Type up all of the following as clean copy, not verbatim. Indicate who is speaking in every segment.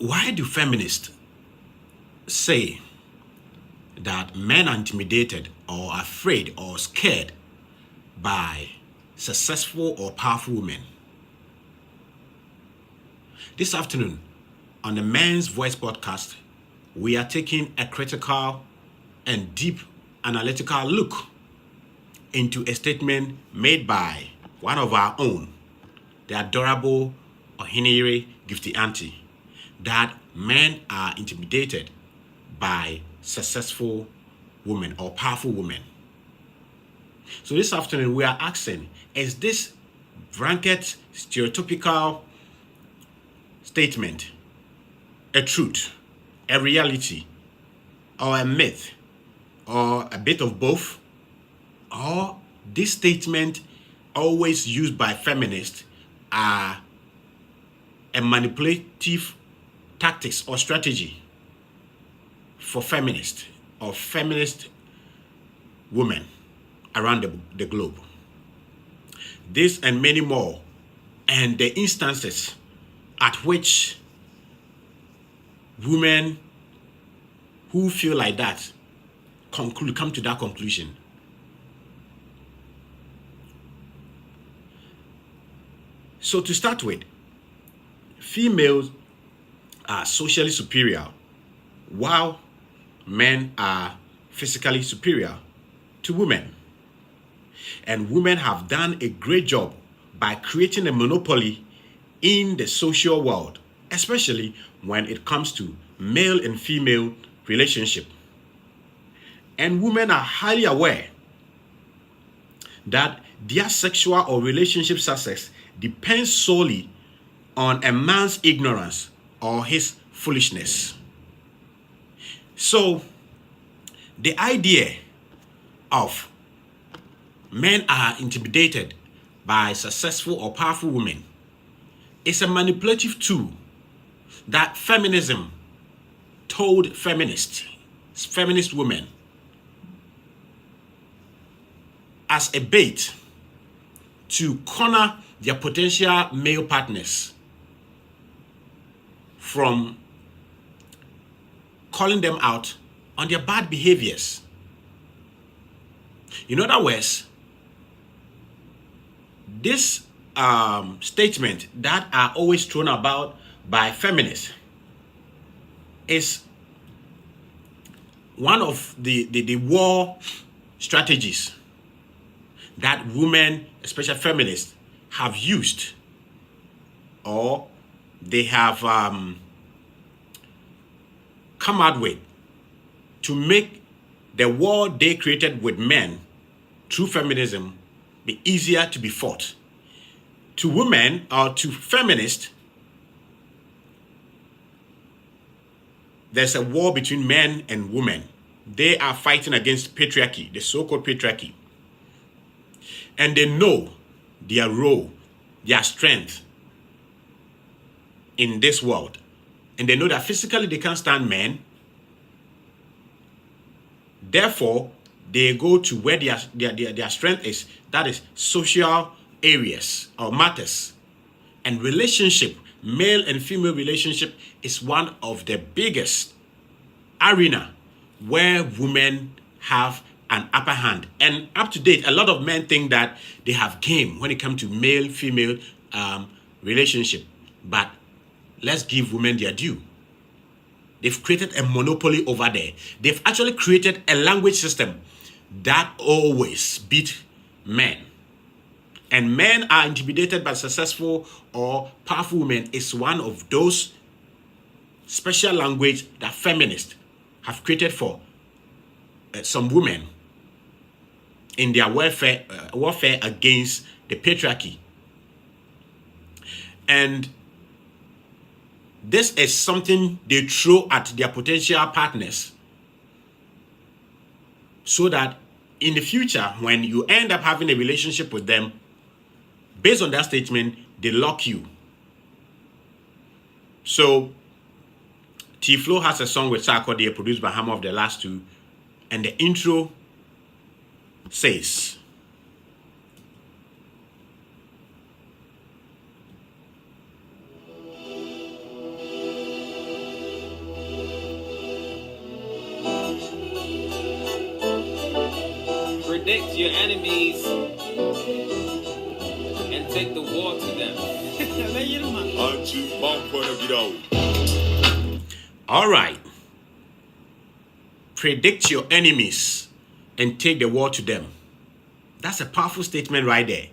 Speaker 1: Why do feminists say that men are intimidated or afraid or scared by successful or powerful women? This afternoon, on the Men's Voice podcast, we are taking a critical and deep analytical look into a statement made by one of our own, the adorable Ohinire Gifty auntie, that men are intimidated by successful women or powerful women. So this afternoon we are asking, is this blanket stereotypical statement a truth, a reality, or a myth, or a bit of both? Or this statement, always used by feminists, are a manipulative tactics or strategy for feminists or feminist women around the globe? This and many more, and the instances at which women who feel like that come to that conclusion. So to start with, females are socially superior while men are physically superior to women. And women have done a great job by creating a monopoly in the social world, especially when it comes to male and female relationship. And women are highly aware that their sexual or relationship success depends solely on a man's ignorance or his foolishness. So the idea of men are intimidated by successful or powerful women is a manipulative tool that feminism told feminist women as a bait to corner their potential male partners from calling them out on their bad behaviors. In other words, this statement that are always thrown about by feminists is one of the war strategies that women, especially feminists, have used, or they have come out with, to make the war they created with men through feminism be easier to be fought. To women or to feminists, there's a war between men and women. They are fighting against patriarchy, the so-called patriarchy. And they know their role, their strength in this world. And they know that physically they can't stand men. Therefore, they go to where their strength is, that is social areas or matters. And relationship, male and female relationship, is one of the biggest arena where women have an upper hand. And up to date, a lot of men think that they have game when it comes to male-female relationship. But let's give women their due. They've created a monopoly over there. They've actually created a language system that always beat men. And men are intimidated by successful or powerful women is one of those special language that feminists have created for some women in their warfare against the patriarchy. And this is something they throw at their potential partners so that in the future, when you end up having a relationship with them, based on that statement, they lock you. So T-Flow has a song with Sarkodie produced by Hammer of the Last Two, and the intro says,
Speaker 2: Predict your enemies and take the war to them.
Speaker 1: All right. Predict your enemies and take the war to them. That's a powerful statement right there.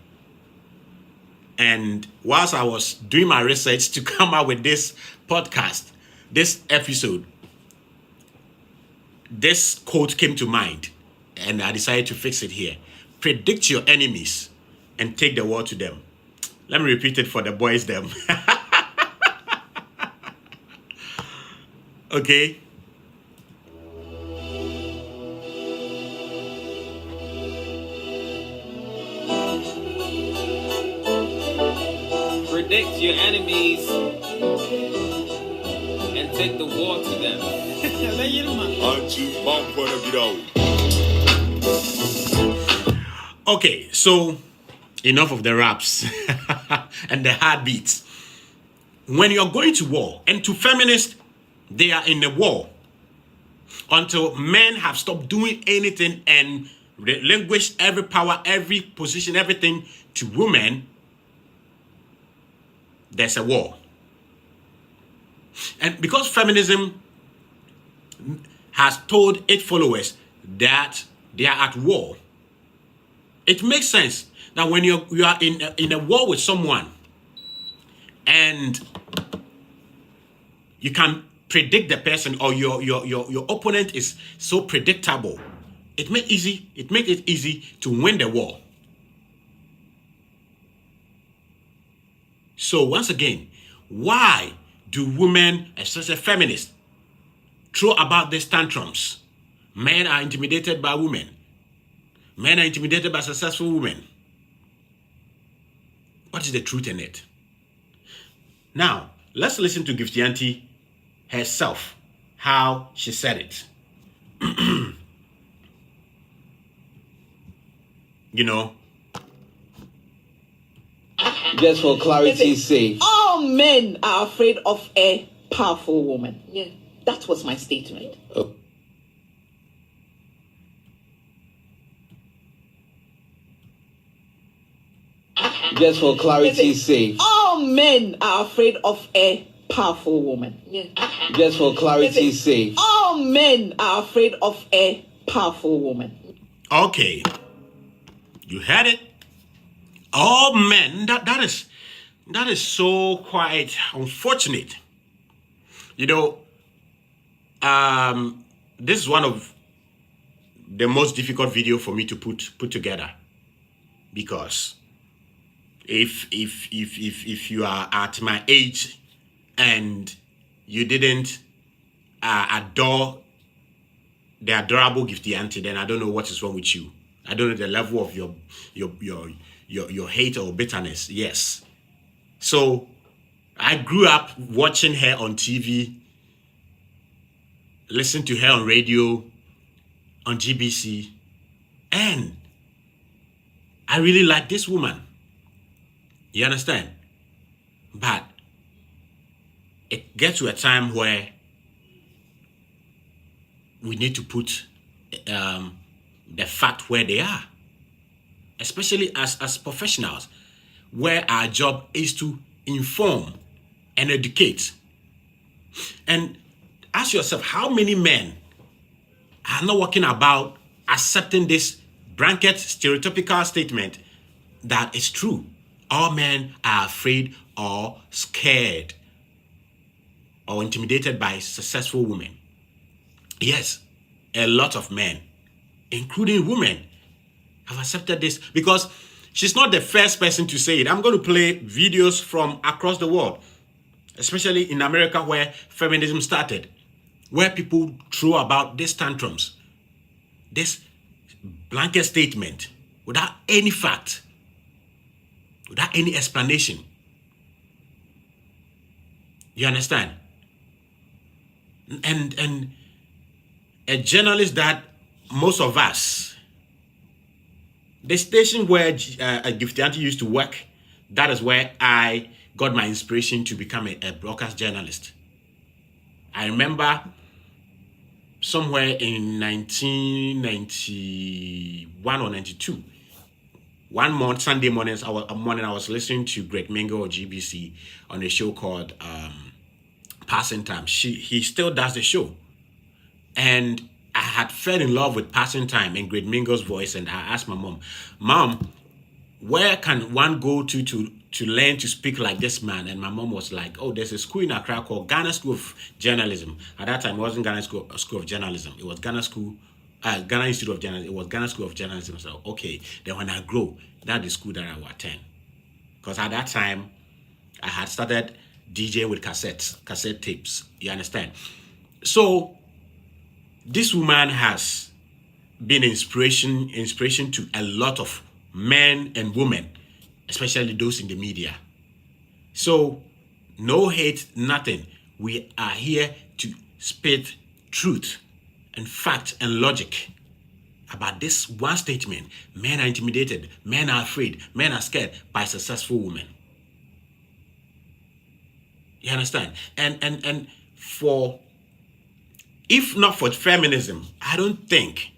Speaker 1: And whilst I was doing my research to come up with this podcast, this episode, this quote came to mind, and I decided to fix it here. Predict your enemies and take the war to them. Let me repeat it for the boys them. Okay.
Speaker 2: Predict your enemies and take the war to them.
Speaker 1: Okay, so enough of the raps and the heartbeats. When you're going to war, and to feminists, they are in a war until men have stopped doing anything and relinquished every power, every position, everything to women. There's a war. And because feminism has told its followers that they are at war, it makes sense that when you are in a war with someone and you can predict the person, or your opponent is so predictable, it makes it easy to win the war. So once again, why do women, especially feminists, throw about these tantrums? Men are intimidated by women. Men are intimidated by successful women. What is the truth in it? Now, let's listen to Gifty Auntie herself, how she said it. You know,
Speaker 3: just for clarity's sake, all men are afraid of a powerful woman. Yeah, that was my statement. Oh. Just for clarity's sake, all men are afraid of a powerful woman. Yeah. Just for clarity's sake, all men are afraid of a powerful woman.
Speaker 1: Okay, you had it. All men, that is so quite unfortunate. You know, this is one of the most difficult video for me to put together, because if you are at my age and you didn't adore the adorable Gifty Auntie, then I don't know what is wrong with you. I don't know the level of your hate or bitterness. Yes. So I grew up watching her on TV, listening to her on radio, on GBC, and I really like this woman. You understand? But it gets to a time where we need to put the fact where they are, especially as professionals, where our job is to inform and educate. And ask yourself, how many men are not walking about accepting this blanket stereotypical statement that is true? All men are afraid or scared or intimidated by successful women. Yes, a lot of men, including women, have accepted this, because she's not the first person to say it. I'm going to play videos from across the world, especially in America where feminism started, where people throw about these tantrums, this blanket statement without any fact, without any explanation. You understand? And a journalist that most of us, the station where Gifty Auntie used to work, that is where I got my inspiration to become a broadcast journalist. I remember somewhere in 1991 or 92. One month, Sunday mornings, I was listening to Greg Mingo or GBC on a show called Passing Time. He still does the show. And I had fell in love with Passing Time and Greg Mingo's voice, and I asked my Mom, where can one go to learn to speak like this man? And my mom was like, oh, there's a school in Accra called Ghana School of Journalism. At that time, it wasn't Ghana School of Journalism. It was Ghana Institute of Journalism. It was Ghana School of Journalism. So, okay, then when I grow, that's the school that I will attend. Because at that time, I had started DJing with cassette tapes. You understand? So, this woman has been inspiration to a lot of men and women, especially those in the media. So, no hate, nothing. We are here to spit truth and fact and logic about this one statement. Men are intimidated, men are afraid, men are scared by successful women. You understand? And for, if not for feminism, I don't think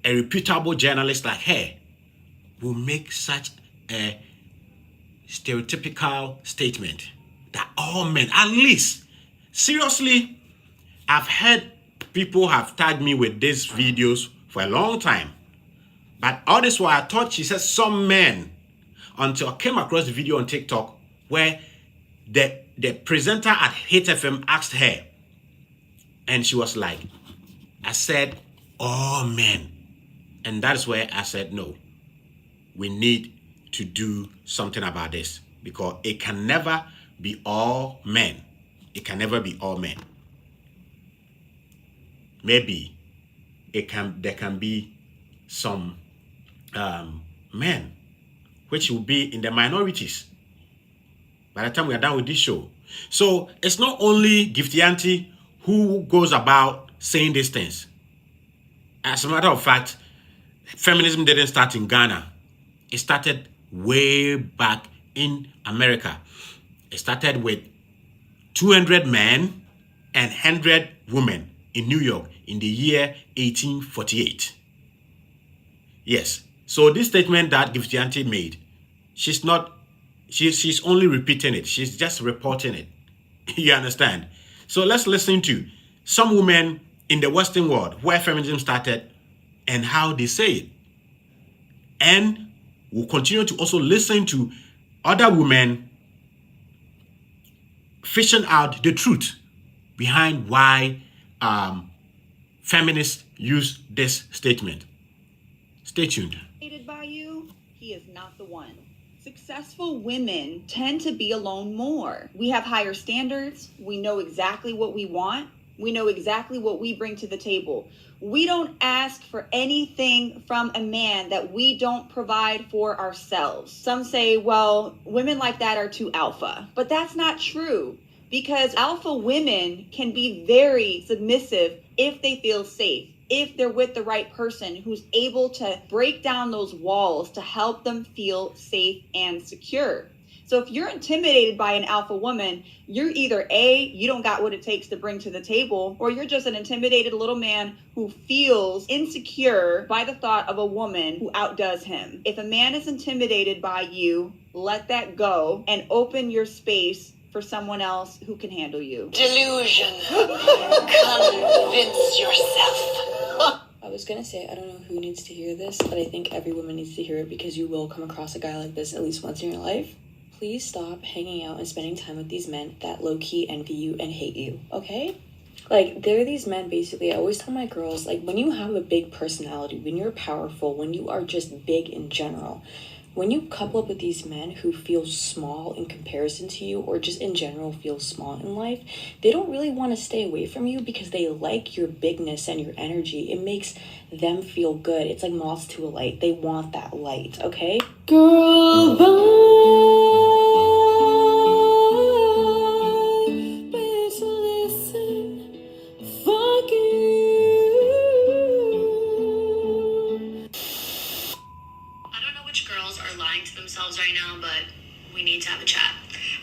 Speaker 1: a reputable journalist like her will make such a stereotypical statement that all men, at least, seriously, I've heard people have tagged me with these videos for a long time. But all this while, I thought she said some men, until I came across the video on TikTok where the presenter at Hit FM asked her, and she was like, I said, all men. And that is where I said, no, we need to do something about this, because it can never be all men. It can never be all men. Maybe there can be some men which will be in the minorities by the time we are done with this show. So it's not only Gifty Auntie who goes about saying these things. As a matter of fact, feminism didn't start in Ghana. It started way back in America. It started with 200 men and 100 women in New York in the year 1848. Yes. So this statement that Gifty Auntie made, she's only repeating it. She's just reporting it. You understand? So let's listen to some women in the Western world where feminism started and how they say it. And we'll continue to also listen to other women fishing out the truth behind why feminists use this statement. Stay tuned.
Speaker 4: By you, he is not the one. Successful women tend to be alone more. We have higher standards. We know exactly what we want. We know exactly what we bring to the table. We don't ask for anything from a man that we don't provide for ourselves. Some say, well, women like that are too alpha. But that's not true, because alpha women can be very submissive if they feel safe, if they're with the right person who's able to break down those walls to help them feel safe and secure. So if you're intimidated by an alpha woman, you're either A, you don't got what it takes to bring to the table, or you're just an intimidated little man who feels insecure by the thought of a woman who outdoes him. If a man is intimidated by you, let that go and open your space for someone else who can handle you.
Speaker 5: Delusion. Convince yourself.
Speaker 6: I was gonna say, I don't know who needs to hear this, but I think every woman needs to hear it, because you will come across a guy like this at least once in your life. Please stop hanging out and spending time with these men that low-key envy you and hate you, okay? Like, they're these men, basically. I always tell my girls, like, when you have a big personality, when you're powerful, when you are just big in general, when you couple up with these men who feel small in comparison to you, or just in general feel small in life, they don't really want to stay away from you because they like your bigness and your energy. It makes them feel good. It's like moths to a light. They want that light, okay? Girl, bitch, listen, fuck you.
Speaker 5: I don't know which girls are lying to themselves right now, but we need to have a chat.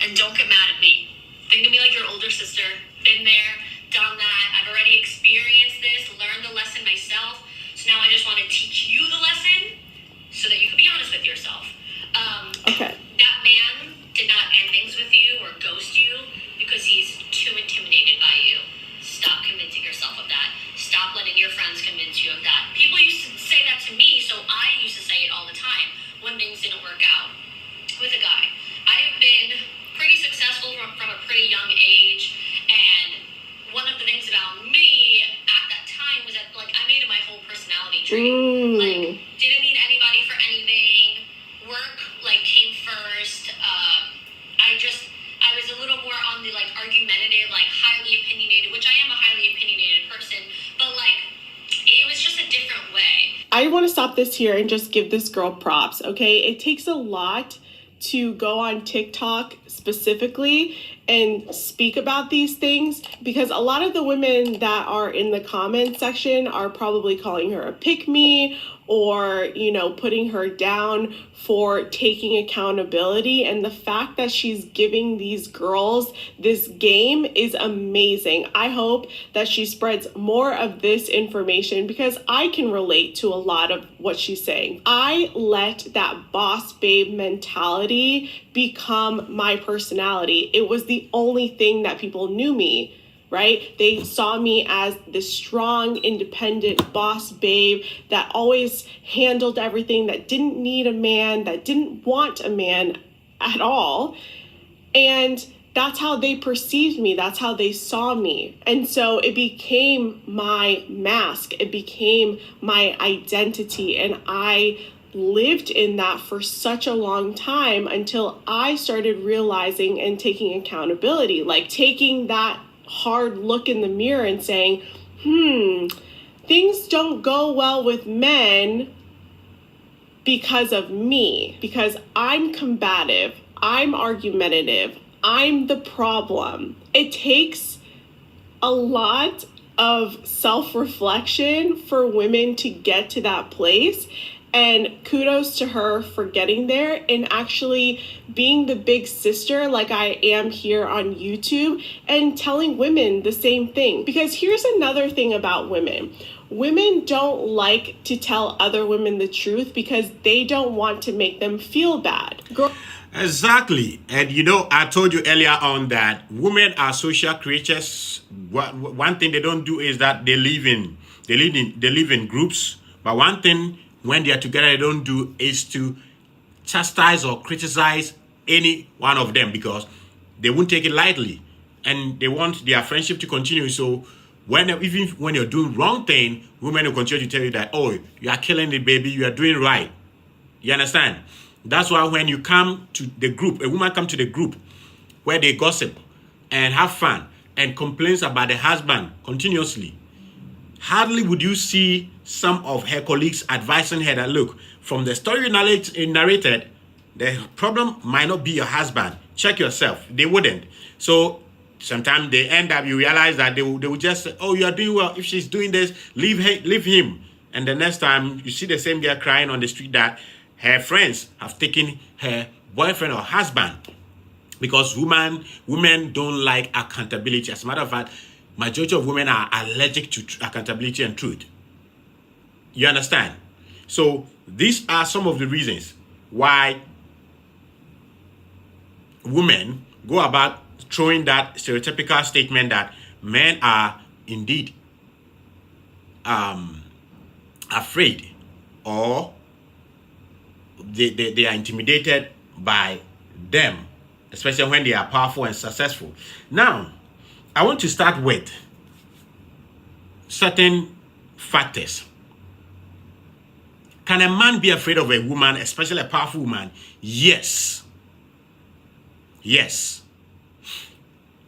Speaker 5: And don't get mad at me. Think of me like your older sister. Been there, done that. I've already experienced this, learned the lesson myself. So now I just want to teach you the lesson so that you can be honest with yourself.
Speaker 7: Okay.
Speaker 5: That man did not end things with you or ghost you because he's too intimidated by you. Stop convincing yourself of that. Stop letting your friends convince you of that. People used to say that to me, so I used to say it all the time when things didn't work out with a guy. I have been pretty successful from a pretty young age, and one of the things about me at that time was that, like, I made it my whole personality trait. Like, didn't need anybody for anything. Work, like, came first. I was a little more on the, like, argumentative, like, highly opinionated, which I am a highly opinionated person, but, like, it was just a different way.
Speaker 7: I want to stop this here and just give this girl props, okay? It takes a lot to go on TikTok specifically and speak about these things, because a lot of the women that are in the comment section are probably calling her a pick-me or, you know, putting her down for taking accountability. And the fact that she's giving these girls this game is amazing. I hope that she spreads more of this information, because I can relate to a lot of what she's saying. I let that boss babe mentality become my personality. It was the only thing that people knew me, right? They saw me as this strong, independent boss babe that always handled everything, that didn't need a man, that didn't want a man at all. And that's how they perceived me. That's how they saw me. And so it became my mask. It became my identity. And I lived in that for such a long time until I started realizing and taking accountability, like taking that hard look in the mirror and saying, things don't go well with men because of me, because I'm combative, I'm argumentative, I'm the problem. It takes a lot of self-reflection for women to get to that place. And kudos to her for getting there and actually being the big sister like I am here on YouTube and telling women the same thing. Because here's another thing about women. Women don't like to tell other women the truth because they don't want to make them feel bad.
Speaker 1: Exactly. And you know, I told you earlier on that women are social creatures. One thing they don't do is that they live in groups. But one thing when they are together they don't do is to chastise or criticize any one of them, because they won't take it lightly and they want their friendship to continue. So even when you're doing wrong thing, women will continue to tell you that, oh, you are killing it, baby, you are doing right. You understand? That's why when you come to the group, a woman come to the group where they gossip and have fun and complains about the husband continuously, hardly would you see some of her colleagues advising her that, look, from the story you narrated, the problem might not be your husband. Check yourself. They wouldn't. So sometimes they end up, you realize that they will just say, oh, you are doing well. If she's doing this, leave him. And the next time you see the same girl crying on the street that her friends have taken her boyfriend or husband, because women don't like accountability. As a matter of fact, majority of women are allergic to accountability and truth. You understand? So these are some of the reasons why women go about throwing that stereotypical statement that men are indeed afraid, or they are intimidated by them, especially when they are powerful and successful. Now, I want to start with certain factors. Can a man be afraid of a woman, especially a powerful woman? Yes. Yes.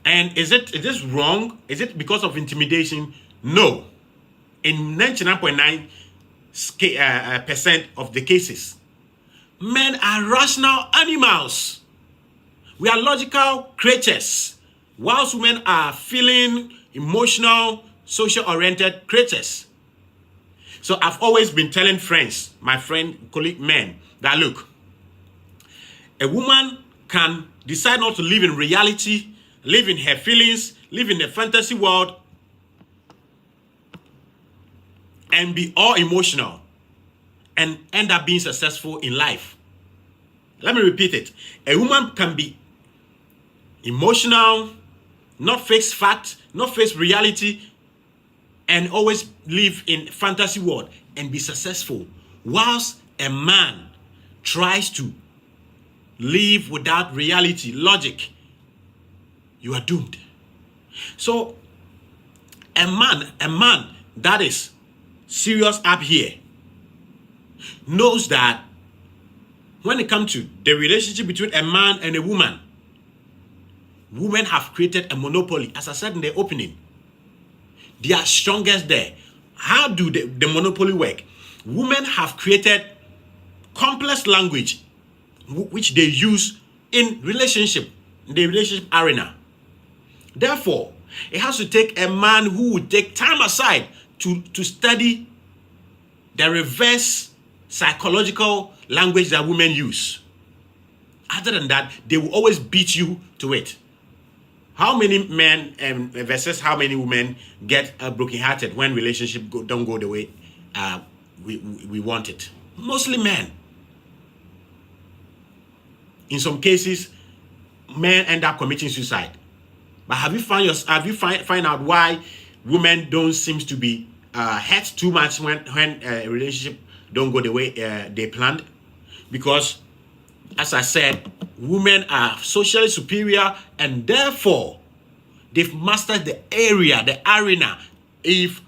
Speaker 1: And is this wrong? Is it because of intimidation? No. In 99.9% of the cases, men are rational animals. We are logical creatures, whilst women are feeling, emotional, social-oriented creatures. So I've always been telling friends, my friend, colleague men, that look, a woman can decide not to live in reality, live in her feelings, live in a fantasy world, and be all emotional and end up being successful in life. Let me repeat it. A woman can be emotional, not face fact, not face reality, and always live in fantasy world and be successful, whilst a man tries to live without reality, logic. You are doomed. So a man that is serious up here knows that when it comes to the relationship between a man and a woman, women have created a monopoly. As I said in the opening, they are strongest there. How do the monopoly work? Women have created complex language which they use in the relationship arena. Therefore, it has to take a man who would take time aside to study the reverse psychological language that women use. Other than that, they will always beat you to it. How many men versus how many women get brokenhearted when relationships don't go the way we want it? Mostly men. In some cases, men end up committing suicide. But have you find out why women don't seem to be hurt too much when a relationship don't go the way they planned? Because, as I said, women are socially superior, and therefore they've mastered the arena. If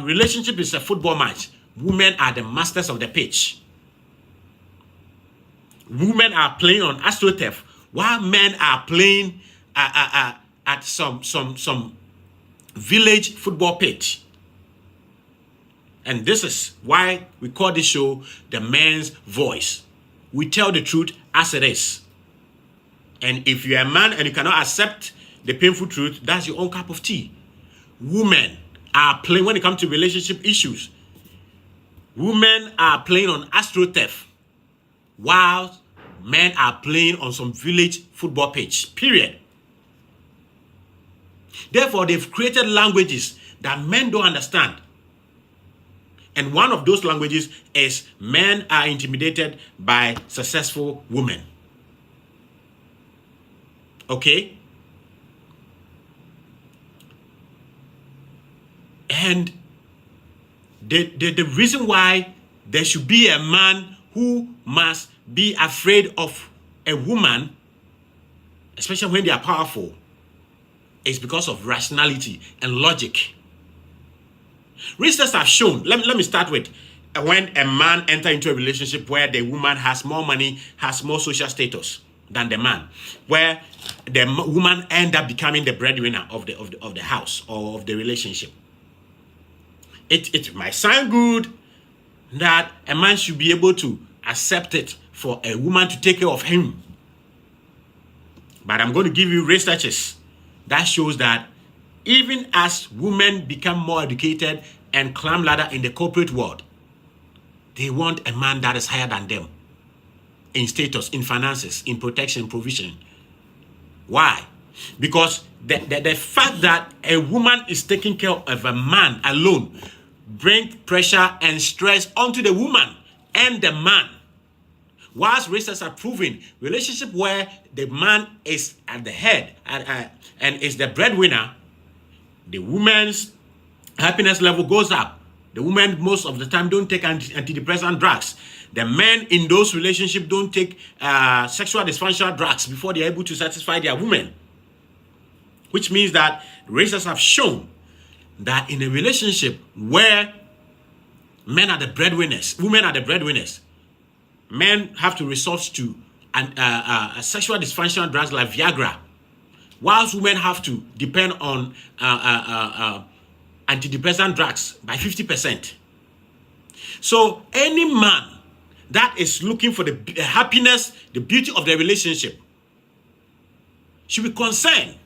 Speaker 1: relationship is a football match, women are the masters of the pitch. Women are playing on AstroTurf, while men are playing at some village football pitch. And this is why we call this show The Man's Voice. We tell the truth as it is. And if you're a man and you cannot accept the painful truth, that's your own cup of tea. Women are playing, when it comes to relationship issues, women are playing on AstroTurf, while men are playing on some village football pitch, period. Therefore, they've created languages that men don't understand. And one of those languages is men are intimidated by successful women. Okay? And the reason why there should be a man who must be afraid of a woman, especially when they are powerful, is because of rationality and logic. Research have shown, let me start with, when a man enters into a relationship where the woman has more money, has more social status than the man, where the woman ends up becoming the breadwinner of the house or of the relationship. It might sound good that a man should be able to accept it for a woman to take care of him. But I'm going to give you researches that shows that even as women become more educated and climb ladder in the corporate world, they want a man that is higher than them in status, in finances, in protection, provision. Why? Because the fact that a woman is taking care of a man alone brings pressure and stress onto the woman and the man. Whilst research are proving relationship where the man is at the head and is the breadwinner, the woman's happiness level goes up. The women most of the time don't take antidepressant drugs. The men in those relationships don't take sexual dysfunctional drugs before they're able to satisfy their women. Which means that research have shown that in a relationship where men are the breadwinners, women are the breadwinners, men have to resort to sexual dysfunctional drugs like Viagra, whilst women have to depend on antidepressant drugs by 50%. So any man that is looking for the happiness, the beauty of the relationship should be concerned.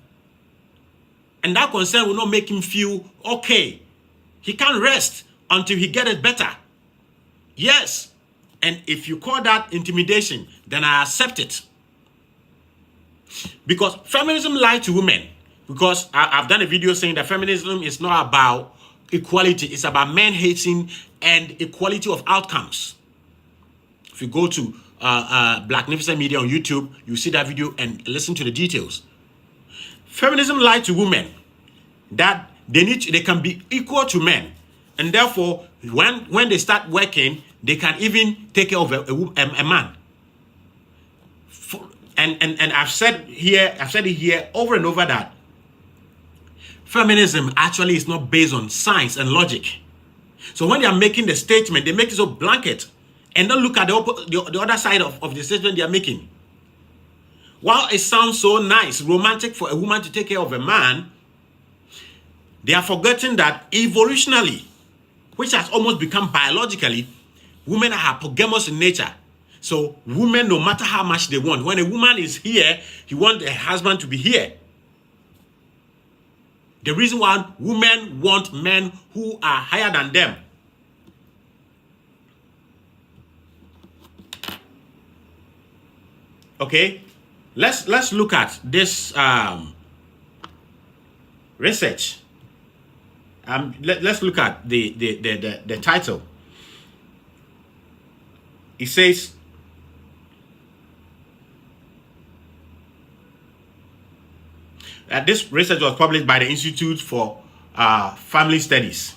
Speaker 1: And that concern will not make him feel okay. He can't rest until he gets it better. Yes. And if you call that intimidation, then I accept it. Because feminism lies to women. Because I've done a video saying that feminism is not about equality. It's about men hating and equality of outcomes. If you go to Blacknificent Media on YouTube, you see that video and listen to the details. Feminism lied to women that they can be equal to men, and therefore when they start working, they can even take care of a man. And I've said it here over and over that feminism actually is not based on science and logic. So when they are making the statement, they make it so blanket and don't look at the other side of the statement they are making. While it sounds so nice, romantic for a woman to take care of a man, they are forgetting that evolutionarily, which has almost become biologically, women are hypogamous in nature. So women, no matter how much they want, when a woman is here, he wants a husband to be here. The reason why women want men who are higher than them. Okay, let's look at this research. Let's look at the title. It says, this research was published by the Institute for Family Studies,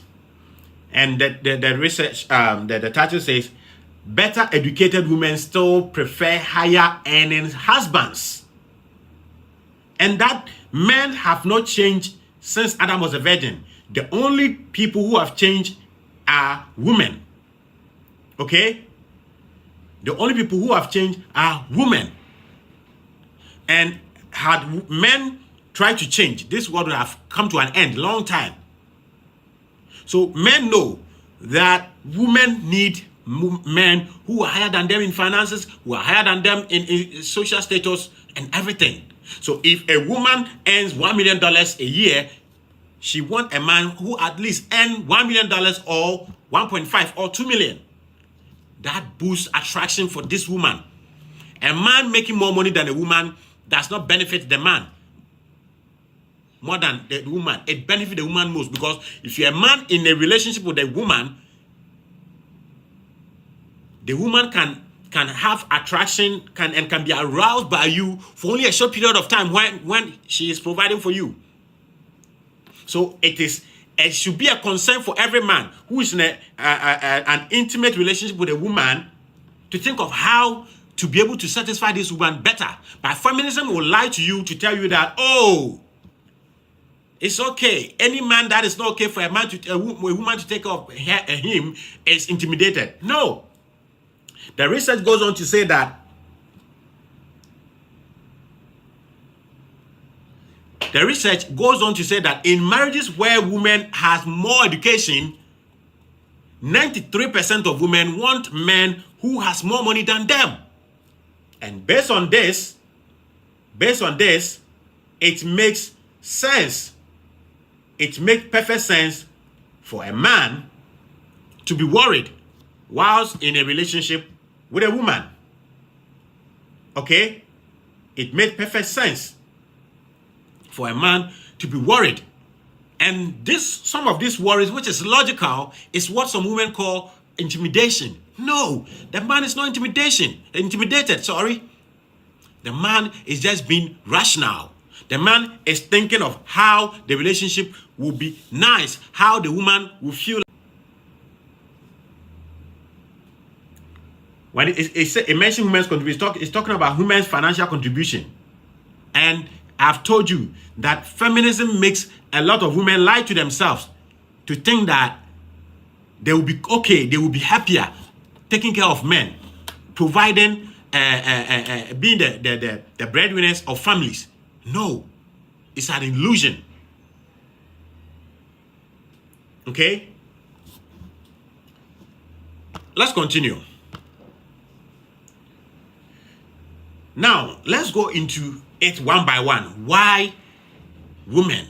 Speaker 1: and the research, the title says, better educated women still prefer higher earning husbands, and that men have not changed since Adam was a virgin. The only people who have changed are women. Okay? The only people who have changed are women. And had men tried to change, this world would have come to an end long time. So men know that women need men who are higher than them in finances, who are higher than them in social status and everything. So if a woman earns $1 million a year, she wants a man who at least earns $1 million or 1.5 or 2 million. That boosts attraction for this woman. A man making more money than a woman does not benefit the man more than the woman. It benefits the woman most, because if you're a man in a relationship with a woman, the woman can have attraction, can be aroused by you for only a short period of time when she is providing for you. So it should be a concern for every man who is in an intimate relationship with a woman to think of how to be able to satisfy this woman better. But feminism will lie to you to tell you that, oh, it's okay. Any man that is not okay for a woman to take care of him is intimidated. No. The research goes on to say that in marriages where women have more education, 93% of women want men who has more money than them. And based on this, it makes sense. It makes perfect sense for a man to be worried whilst in a relationship with a woman. Okay? It makes perfect sense for a man to be worried. And some of these worries, which is logical, is what some women call intimidation. No, the man is not intimidated. The man is just being rational. The man is thinking of how the relationship will be nice, how the woman will feel. When it mentions women's contribution, it's talking about women's financial contribution. And I've told you that feminism makes a lot of women lie to themselves to think that they will be okay, they will be happier taking care of men, providing, being the breadwinners of families. No, it's an illusion. Okay? Let's continue. Now, let's go into it one by one. Why women,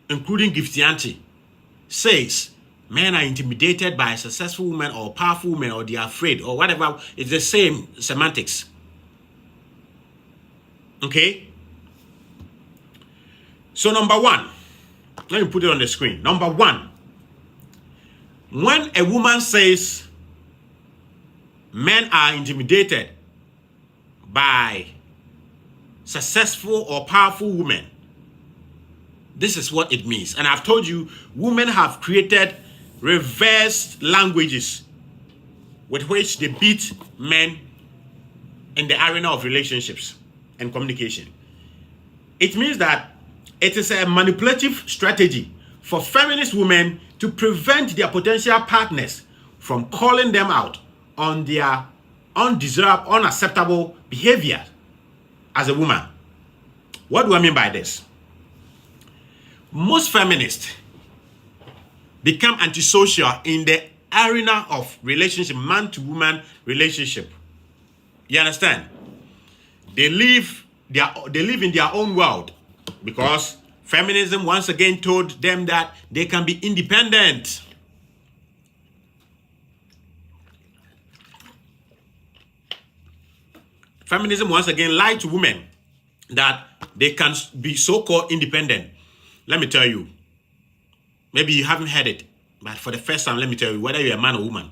Speaker 1: including Gifty says men are intimidated by a successful woman or powerful woman, or they are afraid or whatever. It's the same semantics. Okay? So number one, let me put it on the screen. Number one, when a woman says men are intimidated by successful or powerful women, this is what it means. And I've told you, women have created reverse languages with which they beat men in the arena of relationships and communication. It means that it is a manipulative strategy for feminist women to prevent their potential partners from calling them out on their undesirable, unacceptable behavior as a woman. What do I mean by this? Most feminists become antisocial in the arena of relationship, man to woman relationship. You understand? They live in their own world because feminism once again told them that they can be independent. Feminism once again lied to women that they can be so-called independent. Let me tell you, maybe you haven't heard it, but for the first time, let me tell you, whether you're a man or woman,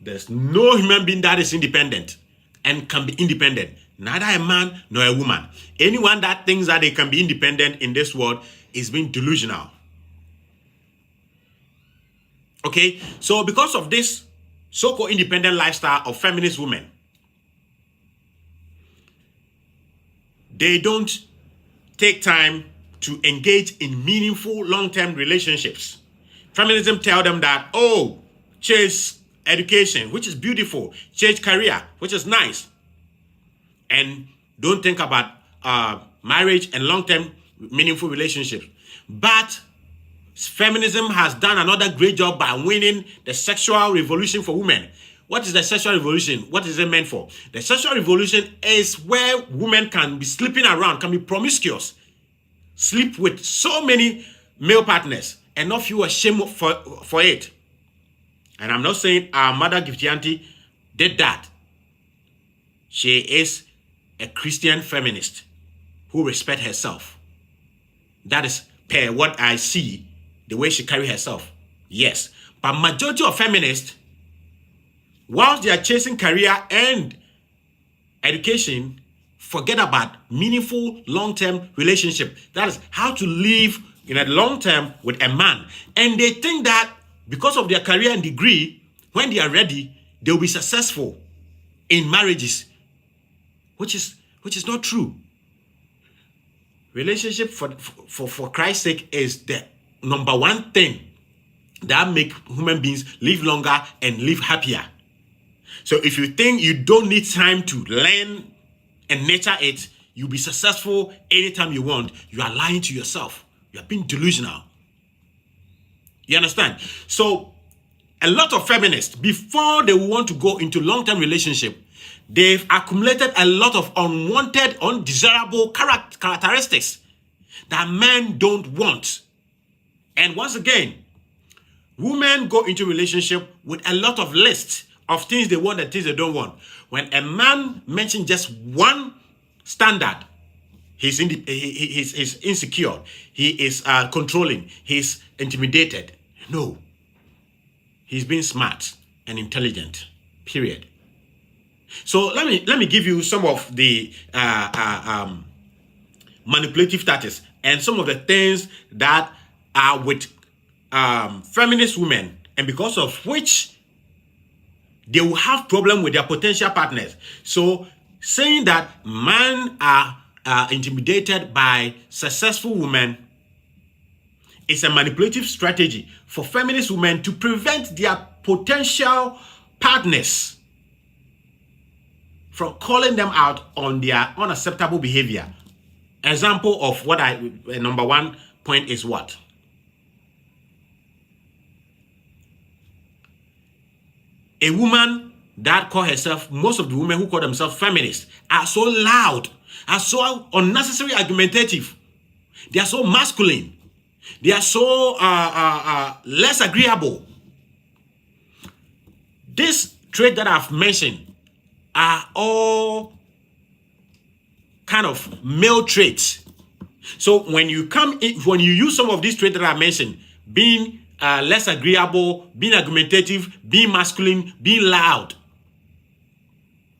Speaker 1: there's no human being that is independent and can be independent. Neither a man nor a woman. Anyone that thinks that they can be independent in this world is being delusional. Okay, so because of this so-called independent lifestyle of feminist women, they don't take time to engage in meaningful long-term relationships. Feminism tell them that, oh, chase education, which is beautiful, chase career, which is nice, and don't think about marriage and long-term meaningful relationships. But feminism has done another great job by winning the sexual revolution for women. What is the sexual revolution? What is it meant for? The sexual revolution is where women can be sleeping around, can be promiscuous, sleep with so many male partners, and not feel ashamed for it. And I'm not saying our mother Gifty did that. She is a Christian feminist who respects herself. That is per what I see, the way she carries herself. Yes. But majority of feminists, whilst they are chasing career and education, forget about meaningful long-term relationship. That is how to live in a long term with a man. And they think that because of their career and degree, when they are ready, they'll be successful in marriages, which is not true. Relationship for Christ's sake is the number one thing that make human beings live longer and live happier. So if you think you don't need time to learn and nurture it, you'll be successful anytime you want, you are lying to yourself. You are being delusional. You understand? So a lot of feminists, before they want to go into long-term relationship, they've accumulated a lot of unwanted, undesirable characteristics that men don't want. And once again, women go into relationship with a lot of lists of things they want and things they don't want. When a man mentions just one standard, he's insecure, he is controlling, he's intimidated. No. He's being smart and intelligent, period. So let me give you some of the manipulative tactics and some of the things that are with feminist women, and because of which they will have problem with their potential partners. So saying that men are intimidated by successful women is a manipulative strategy for feminist women to prevent their potential partners from calling them out on their unacceptable behavior. Example of what number one point is what? A woman that call herself, most of the women who call themselves feminists are so loud, are so unnecessary argumentative. They are so masculine. They are so less agreeable. This trait that I've mentioned are all kind of male traits. So when you come in, when you use some of these traits that I mentioned, being less agreeable, being argumentative, being masculine, being loud.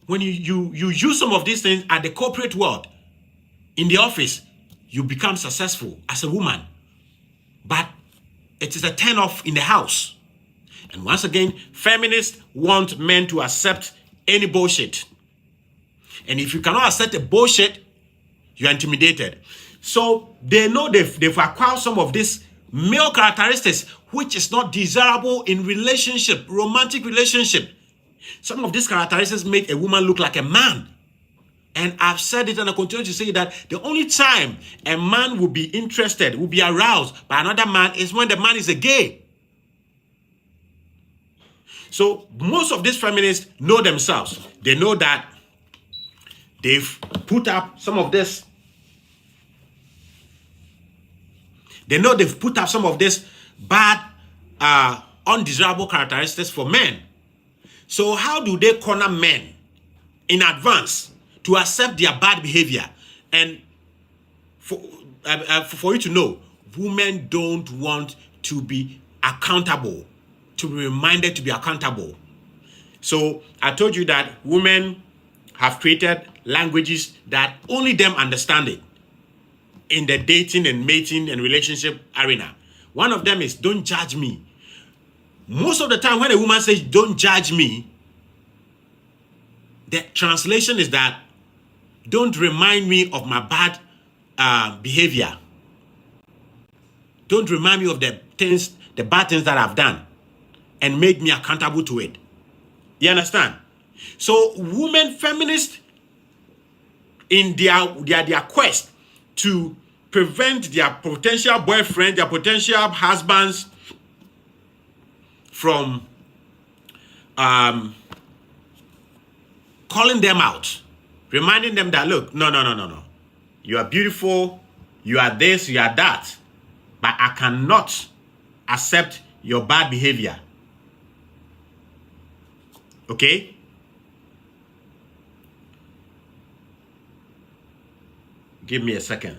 Speaker 1: When you use some of these things at the corporate world, in the office, you become successful as a woman. But it is a turn-off in the house. And once again, feminists want men to accept any bullshit. And if you cannot accept a bullshit, you are intimidated. So they know they've acquired some of these male characteristics, which is not desirable in relationship, romantic relationship. Some of these characteristics make a woman look like a man. And I've said it and I continue to say that the only time a man will be interested, will be aroused by another man is when the man is a gay. So most of these feminists know themselves. They know that they've put up some of this. They know they've put up some of this bad, undesirable characteristics for men. So how do they corner men in advance to accept their bad behavior? And for you to know, women don't want to be accountable, to be reminded to be accountable. So I told you that women have created languages that only them understand it in the dating and mating and relationship arena. One of them is don't judge me. Most of the time when a woman says don't judge me, the translation is that don't remind me of my bad behavior. Don't remind me of the bad things that I've done and make me accountable to it. You understand? So women feminists, in their quest to prevent their potential boyfriend, their potential husbands from calling them out, reminding them that, look, no. You are beautiful, you are this, you are that, but I cannot accept your bad behavior. Okay? Give me a second.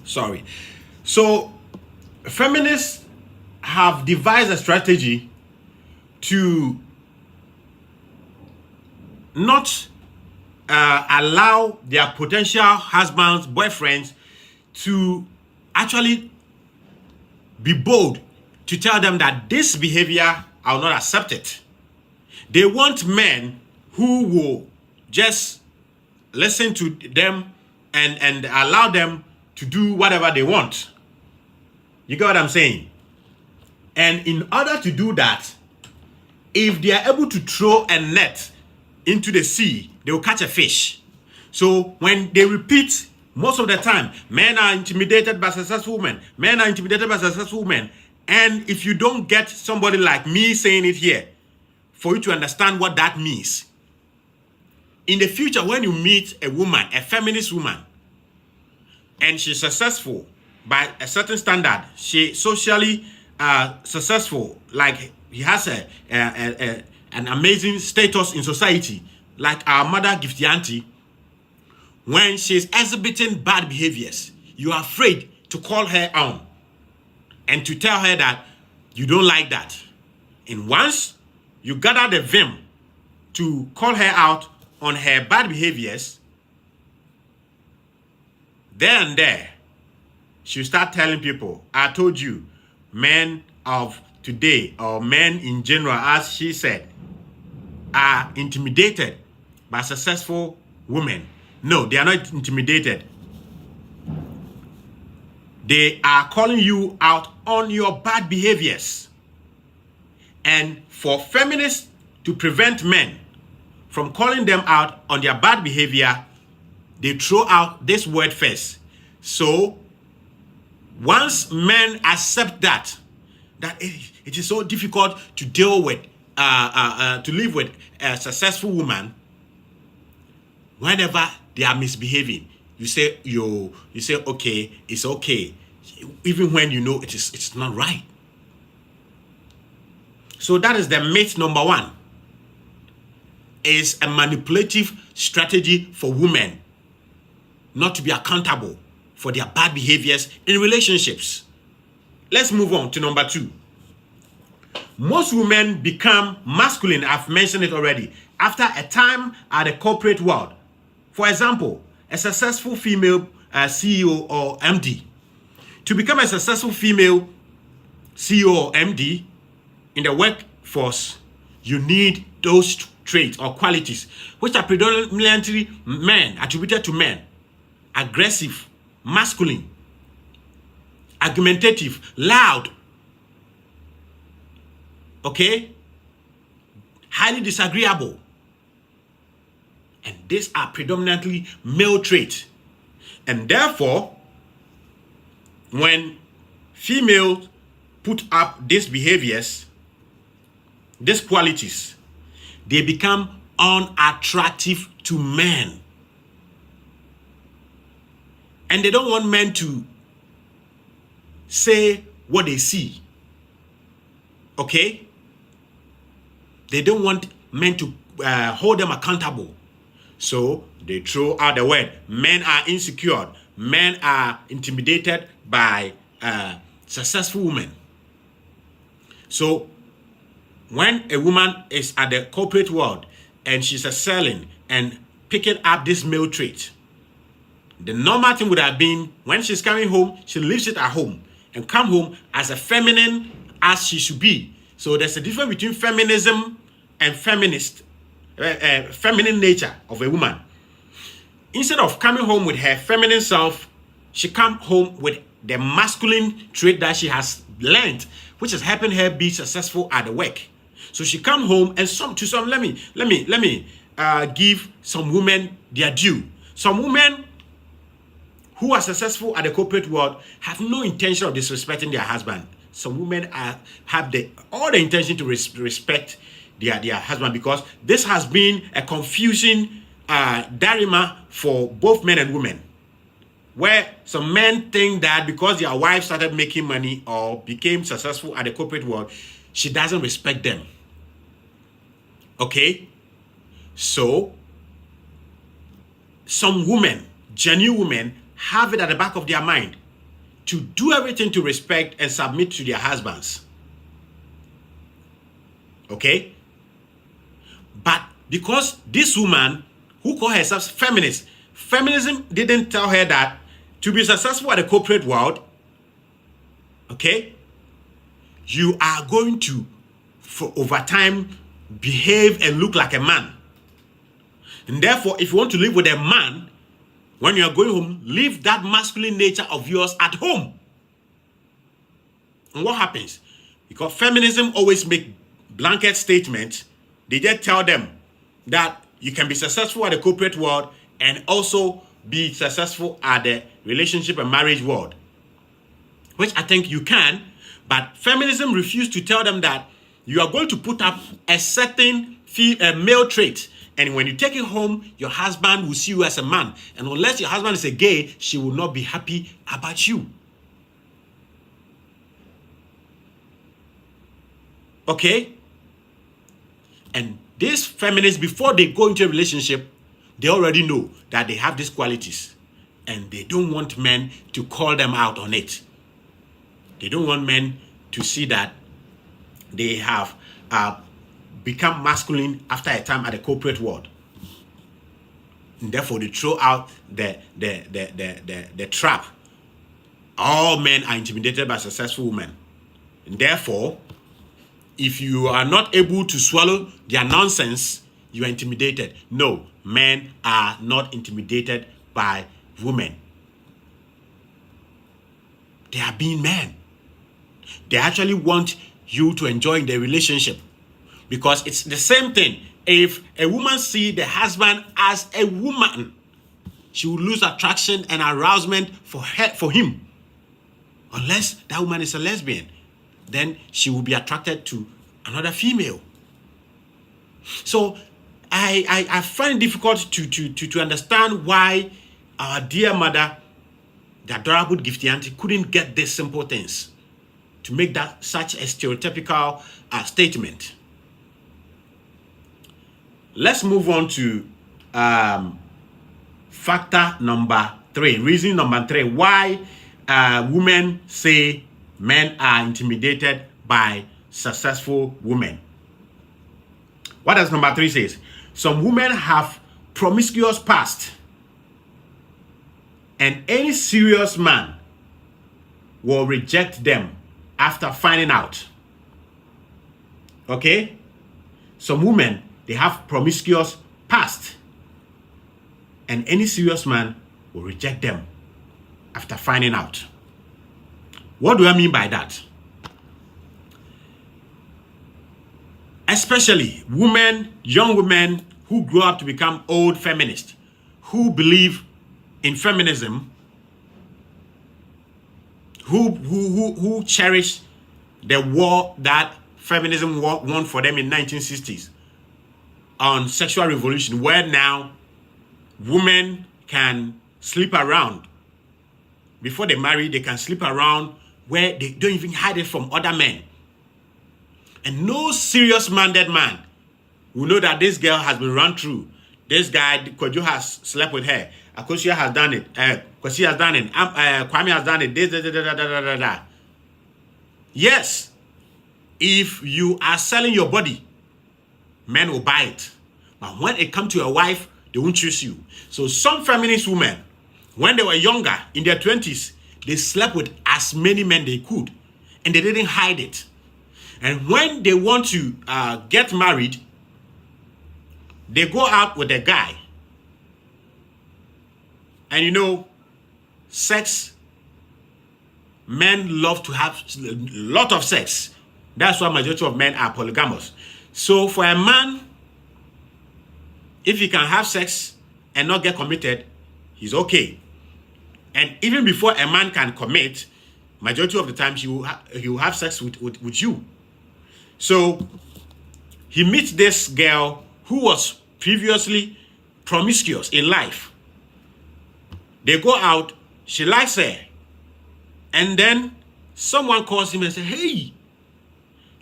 Speaker 1: Sorry. So feminists have devised a strategy to not allow their potential husbands, boyfriends to actually be bold to tell them that this behavior, I will not accept it. They want men who will just listen to them and allow them to do whatever they want. You get what I'm saying? And in order to do that, if they are able to throw a net into the sea, they will catch a fish. So when they repeat, most of the time, men are intimidated by successful women. Men are intimidated by successful women. And if you don't get somebody like me saying it here, for you to understand what that means, in the future, when you meet a woman, a feminist woman, and she's successful by a certain standard, she socially successful, like he has an amazing status in society, like our mother Gifty auntie, when she's exhibiting bad behaviors, you are afraid to call her on and to tell her that you don't like that. And once you gather the vim to call her out on her bad behaviors, there and there, she'll start telling people, I told you, men of today, or men in general, as she said, are intimidated by successful women. No, they are not intimidated. They are calling you out on your bad behaviors. And for feminists to prevent men from calling them out on their bad behavior, they throw out this word first. So once men accept that it is so difficult to deal with, to live with a successful woman, whenever they are misbehaving, you say okay, it's okay, even when you know it's not right. So that is the myth number one. Is a manipulative strategy for women not to be accountable for their bad behaviors in relationships. Let's move on to number two. Most women become masculine, I've mentioned it already, after a time at the corporate world. For example, a successful female CEO or MD. To become a successful female CEO or MD in the workforce, you need those traits or qualities which are predominantly men, attributed to men. Aggressive, masculine, argumentative, loud, okay, highly disagreeable. And these are predominantly male traits. And therefore, when females put up these behaviors, these qualities, they become unattractive to men. And they don't want men to say what they see. Okay? They don't want men to hold them accountable. So they throw out the word. Men are insecure. Men are intimidated by successful women. So when a woman is at the corporate world and she's excelling and picking up this male trait, the normal thing would have been when she's coming home, she leaves it at home and come home as a feminine as she should be. So there's a difference between feminism and feminine nature of a woman. Instead of coming home with her feminine self, she comes home with the masculine trait that she has learned, which is helping her be successful at the work. So she come home and let me give some women their due. Some women who are successful at the corporate world have no intention of disrespecting their husband. Some women have all the intention to respect their husband, because this has been a confusing dilemma for both men and women, where some men think that because their wife started making money or became successful at the corporate world, she doesn't respect them. Okay? So, some women, genuine women, have it at the back of their mind to do everything to respect and submit to their husbands. Okay? But because this woman, who called herself feminist, feminism didn't tell her that to be successful at the corporate world, okay, you are going to, for over time, behave and look like a man. And therefore, if you want to live with a man, when you are going home, leave that masculine nature of yours at home. And what happens? Because feminism always make blanket statements. They just tell them that you can be successful at the corporate world and also be successful at the relationship and marriage world, which I think you can. But feminism refused to tell them that you are going to put up a certain male trait, and when you take it home, your husband will see you as a man. And unless your husband is a gay, she will not be happy about you. Okay? And these feminists, before they go into a relationship, they already know that they have these qualities. And they don't want men to call them out on it. They don't want men to see that they have become masculine after a time at the corporate world. And therefore, they throw out the trap. All men are intimidated by successful women. And therefore, if you are not able to swallow their nonsense you are intimidated. No, men are not intimidated by women. They are being men. They actually want you to enjoy the relationship, because it's the same thing. If a woman sees the husband as a woman, she will lose attraction and arousement for him. Unless that woman is a lesbian, then she will be attracted to another female. So I find it difficult to understand why our dear mother, the adorable Gifty auntie, couldn't get these simple things to make that such a stereotypical statement. Let's move on to factor number 3, reason number 3, why women say men are intimidated by successful women. What does number 3 say? Some women have promiscuous past, and any serious man will reject them after finding out. Okay? Some women, they have promiscuous past, and any serious man will reject them after finding out. What do I mean by that? Especially women, young women who grow up to become old feminists, who believe in feminism, who cherish the war that feminism won for them in 1960s on sexual revolution, where now women can sleep around. Before they marry, they can sleep around where they don't even hide it from other men. And no serious-minded man will know that this girl has been run through. This guy, Kojo, has slept with her. Akosia has done it. Kwasi has done it. Kwame has done it. Yes, if you are selling your body, men will buy it. But when it comes to a wife, they won't choose you. So some feminist women, when they were younger, in their 20s, they slept with as many men they could, and they didn't hide it. And when they want to get married, they go out with a guy. And you know, sex, men love to have a lot of sex. That's why majority of men are polygamous. So for a man, if he can have sex and not get committed, he's okay. And even before a man can commit, majority of the time he will have sex with you. So he meets this girl who was previously promiscuous in life. They go out, she likes her. And then someone calls him and says, hey,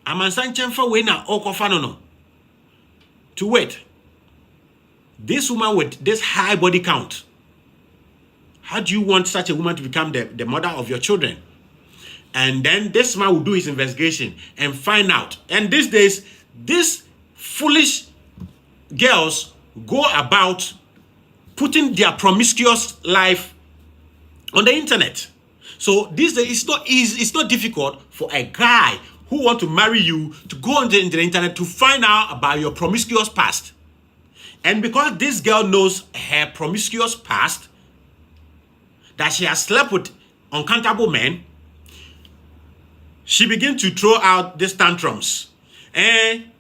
Speaker 1: I'm a Sanchenfa Wena Okofanono. To wait. This woman with this high body count, how do you want such a woman to become the mother of your children? And then this man will do his investigation and find out. And these days, these foolish girls go about putting their promiscuous life on the internet. So these days, it's not easy, it's not difficult for a guy who wants to marry you to go on the internet to find out about your promiscuous past. And because this girl knows her promiscuous past, that she has slept with uncountable men, she begins to throw out these tantrums. Men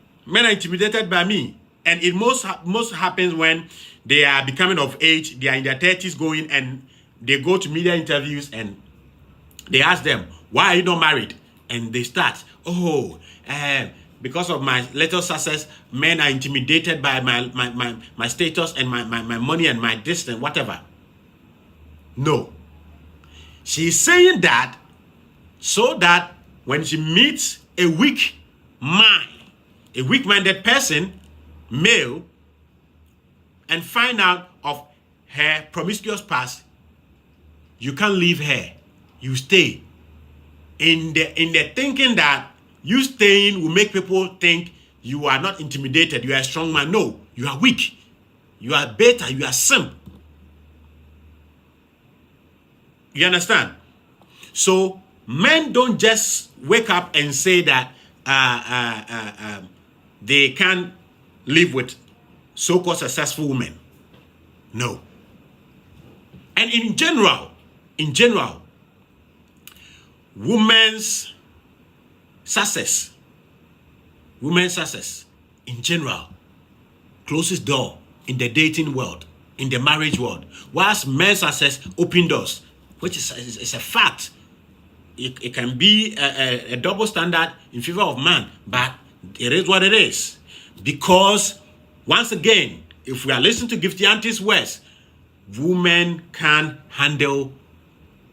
Speaker 1: are intimidated by me. And it most happens when they are becoming of age, they are in their 30s going, and they go to media interviews and they ask them, why are you not married? And they start, because of my little success, men are intimidated by my status and my money and my distance, whatever. No. She's saying that so that when she meets a weak mind, a weak-minded person, male, and find out of her promiscuous past, you can't leave her. You stay. In the thinking that you staying will make people think you are not intimidated, you are a strong man. No, you are weak. You are beta, you are simp. You understand? So men don't just wake up and say that they can't live with so-called successful women. No. And in general, women's success in general closes door in the dating world, in the marriage world, whilst men's success open doors, which is a fact. It can be a double standard in favor of man, but it is what it is. Because once again, if we are listening to Gifty Auntie's words, women can handle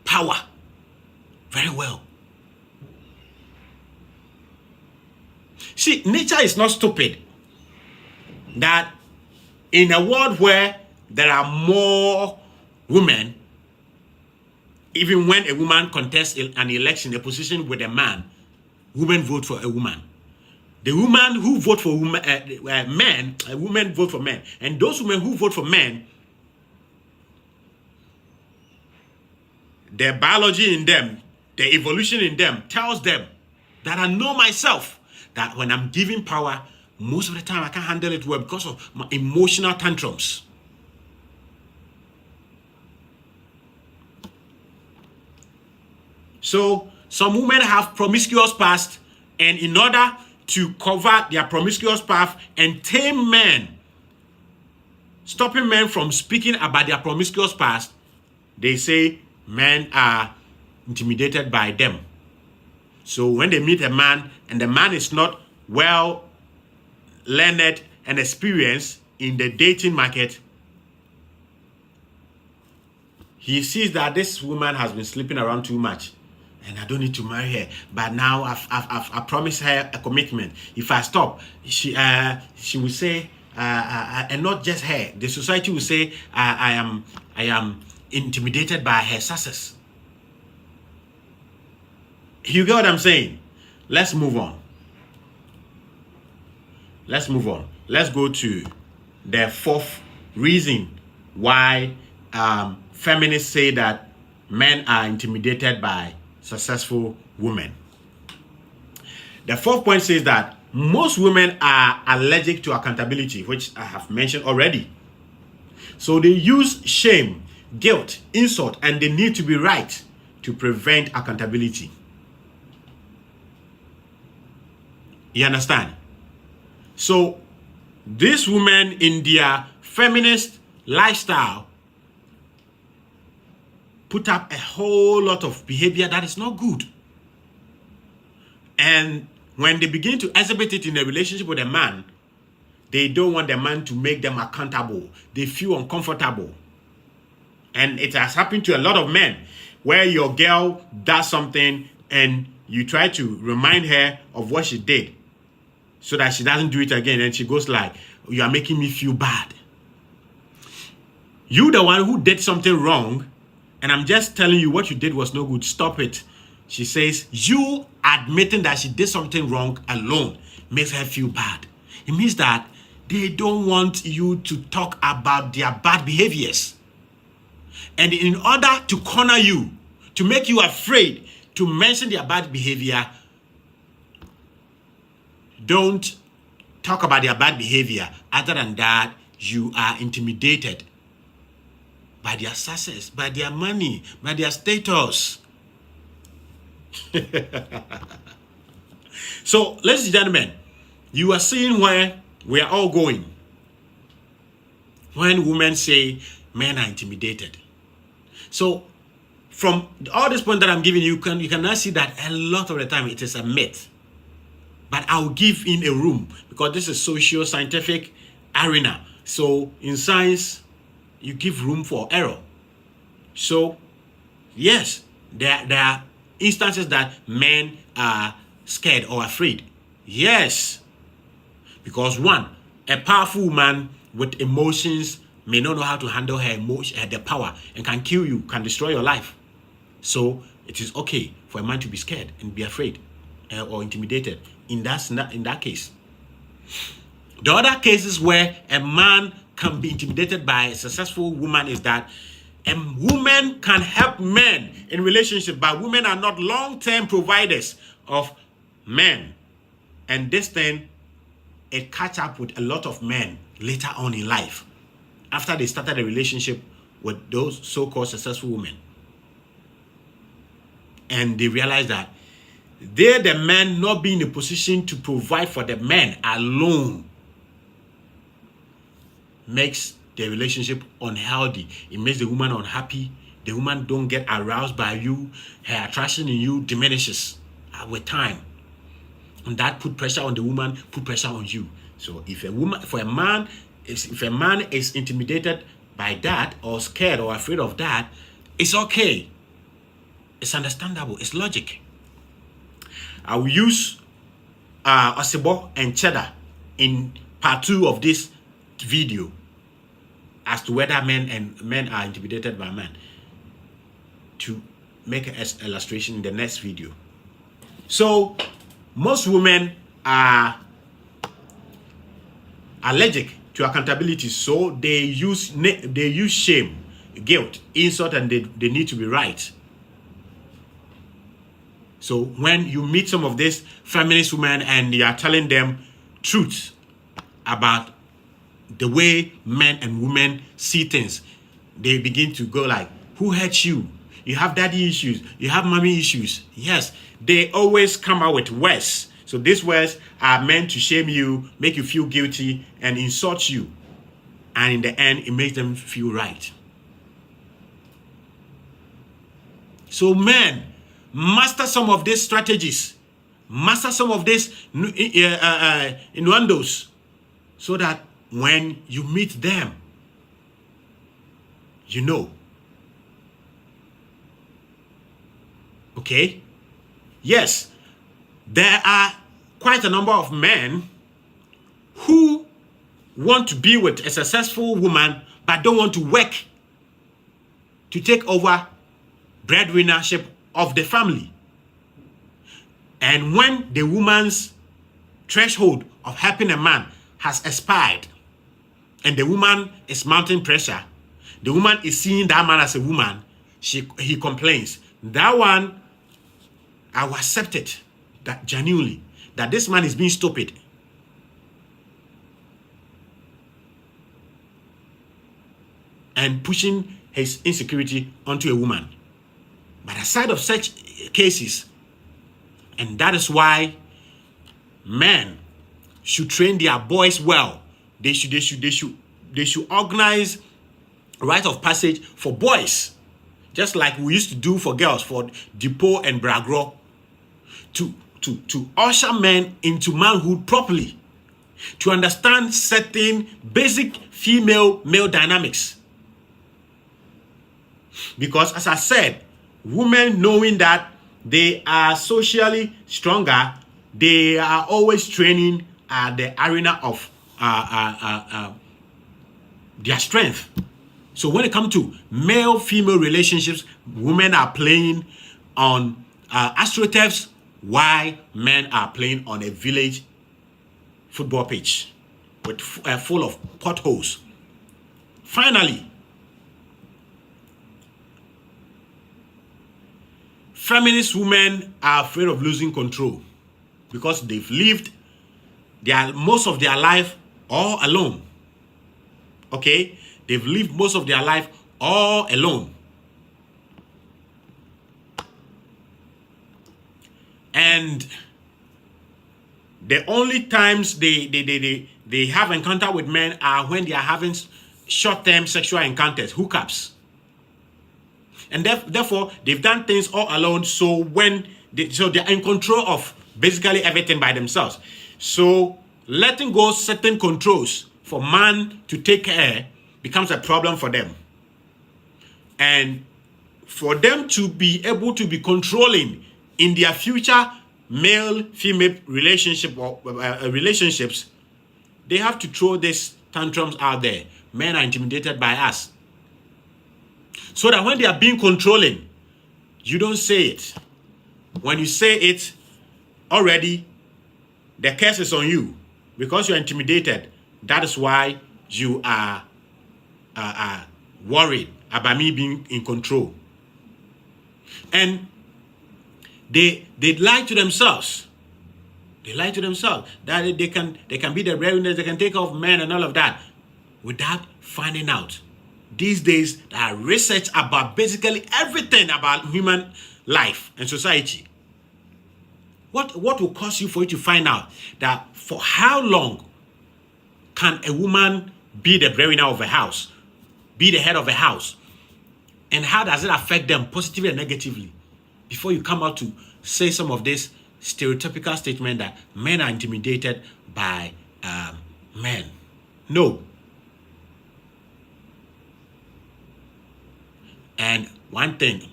Speaker 1: power very well. See, nature is not stupid. That in a world where there are more women, even when a woman contests an election, a position with a man, women vote for a woman. The women who vote for men, women vote for men. And those women who vote for men, the biology in them, the evolution in them tells them that I know myself, that when I'm giving power, most of the time I can't handle it well because of my emotional tantrums. So some women have promiscuous past, and in order to cover their promiscuous path and tame men, stopping men from speaking about their promiscuous past, they say men are intimidated by them. So when they meet a man and the man is not well learned and experienced in the dating market, he sees that this woman has been sleeping around too much and I don't need to marry her. But now I've promised her a commitment. If I stop, she will say, and not just her, the society will say, I am intimidated by her success. You get what I'm saying? Let's move on. Let's go to the fourth reason why feminists say that men are intimidated by successful women. The fourth point says that most women are allergic to accountability, which I have mentioned already. So they use shame, guilt, insult, and the need to be right to prevent accountability. You understand? So these women in their feminist lifestyle put up a whole lot of behavior that is not good. And when they begin to exhibit it in a relationship with a man, they don't want the man to make them accountable. They feel uncomfortable. And it has happened to a lot of men where your girl does something and you try to remind her of what she did so that she doesn't do it again. And she goes like, you are making me feel bad. You the one who did something wrong, and I'm just telling you what you did was no good. Stop it. She says, you admitting that she did something wrong alone makes her feel bad. It means that they don't want you to talk about their bad behaviors. And in order to corner you, to make you afraid to mention their bad behavior, don't talk about their bad behavior. Other than that, you are intimidated by their success, by their money, by their status. So, ladies and gentlemen, you are seeing where we are all going when women say men are intimidated. So, from all this point that I'm giving you, you can now see that a lot of the time it is a myth. But I'll give in a room because this is socio-scientific arena. So in science, you give room for error. So yes, there are instances that men are scared or afraid. Yes. Because one, a powerful woman with emotions may not know how to handle her emotion, the power, and can kill you, can destroy your life. So it is okay for a man to be scared and be afraid or intimidated in that case. The other cases where a man can be intimidated by a successful woman is that a woman can help men in relationships, but women are not long-term providers of men. And this thing, it catch up with a lot of men later on in life, after they started a relationship with those so-called successful women. And they realized that they, the men, not being in a position to provide for the men alone, makes the relationship unhealthy. It makes the woman unhappy. The woman don't get aroused by you. Her attraction in you diminishes with time. And that put pressure on the woman, put pressure on you. So if a woman, if a man is intimidated by that, or scared or afraid of that, it's okay. It's understandable. It's logic. I will use Osibo and Cheddar in part 2 of this video as to whether men are intimidated by men, to make an illustration in the next video. So most women are allergic to accountability, so they use shame, guilt, insult, and they need to be right. So when you meet some of these feminist women and you are telling them truth about the way men and women see things, they begin to go like, who hurt you? You have daddy issues. You have mommy issues. Yes, they always come out with words. So these words are meant to shame you, make you feel guilty, and insult you. And in the end, it makes them feel right. So men, master some of these strategies. Master some of these innuendos, so that when you meet them, you know. Okay? Yes, there are quite a number of men who want to be with a successful woman but don't want to work to take over breadwinnership of the family. And when the woman's threshold of helping a man has expired and the woman is mounting pressure, the woman is seeing that man as a woman, he complains. That one, I will accept it, that genuinely, that this man is being stupid. And pushing his insecurity onto a woman. But aside of such cases, and that is why men should train their boys well. They should organize rite of passage for boys, just like we used to do for girls, for Depot and Bragro, to usher men into manhood properly, to understand certain basic female-male dynamics. Because as I said, women knowing that they are socially stronger, they are always training at the arena of their strength. So when it comes to male-female relationships, women are playing on astroturfs, while men are playing on a village football pitch with full of potholes. Finally, feminist women are afraid of losing control because they've lived most of their life all alone. Okay? They've lived most of their life all alone. And the only times they have encounter with men are when they are having short-term sexual encounters, hookups. And therefore, they've done things all alone, so they're in control of basically everything by themselves. So letting go certain controls for man to take care becomes a problem for them. And for them to be able to be controlling in their future male-female relationship or relationships, they have to throw these tantrums out there. Men are intimidated by us. So that when they are being controlling, you don't say it. When you say it, already the curse is on you because you're intimidated. That is why you are worried about me being in control. And they lie to themselves. They lie to themselves that they can be the breadwinners, they can take off men and all of that. without finding out. These days, there are research about basically everything about human life and society. What will cause you for you to find out that for how long can a woman be the breadwinner of a house, be the head of a house, and how does it affect them positively and negatively? Before you come out to say some of this stereotypical statement that men are intimidated by men. No. And one thing,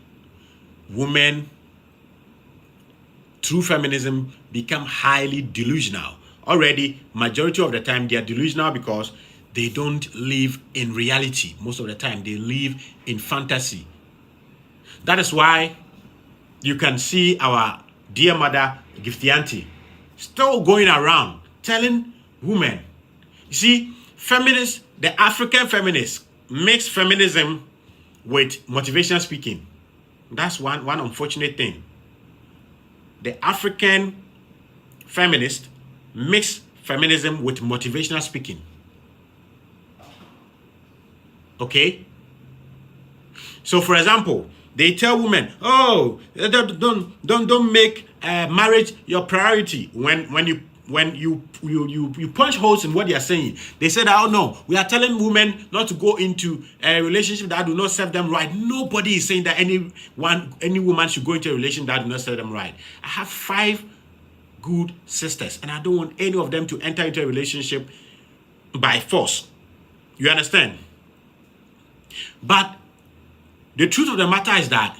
Speaker 1: women through feminism become highly delusional. Already, majority of the time, they are delusional because they don't live in reality. Most of the time, they live in fantasy. That is why you can see our dear mother, Gifty Auntie, still going around telling women. You see, feminists, the African feminists, mix feminism with motivational speaking. That's one unfortunate thing. The African feminist mix feminism with motivational speaking. Okay? So, for example, they tell women, "Oh, don't make marriage your priority." When you punch holes in what they are saying, they said, "Oh no, we are telling women not to go into a relationship that do not serve them right." Nobody is saying that any woman should go into a relationship that do not serve them right. I have 5 good sisters, and I don't want any of them to enter into a relationship by force. You understand? But the truth of the matter is that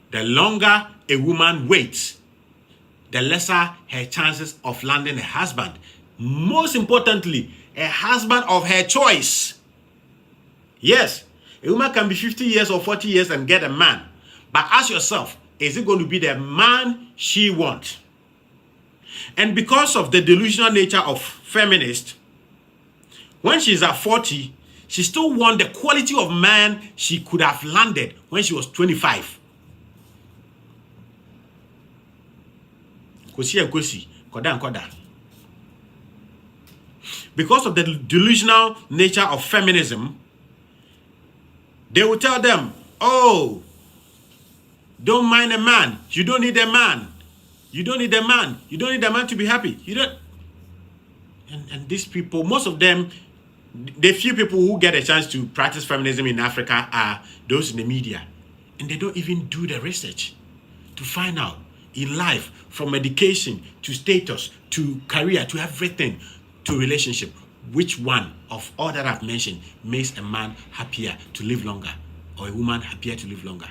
Speaker 1: the longer a woman waits, the lesser her chances of landing a husband. Most importantly, a husband of her choice. Yes, a woman can be 50 years or 40 years and get a man. But ask yourself, is it going to be the man she wants? And because of the delusional nature of feminists, when she's at 40, she still wants the quality of man she could have landed when she was 25. Because of the delusional nature of feminism, they will tell them, "Oh, don't mind a man. You don't need a man. You don't need a man. You don't need a man to be happy. You don't." And these people, most of them, the few people who get a chance to practice feminism in Africa are those in the media. And they don't even do the research to find out in life, from education to status to career to everything to relationship, which one of all that I've mentioned makes a man happier to live longer or a woman happier to live longer.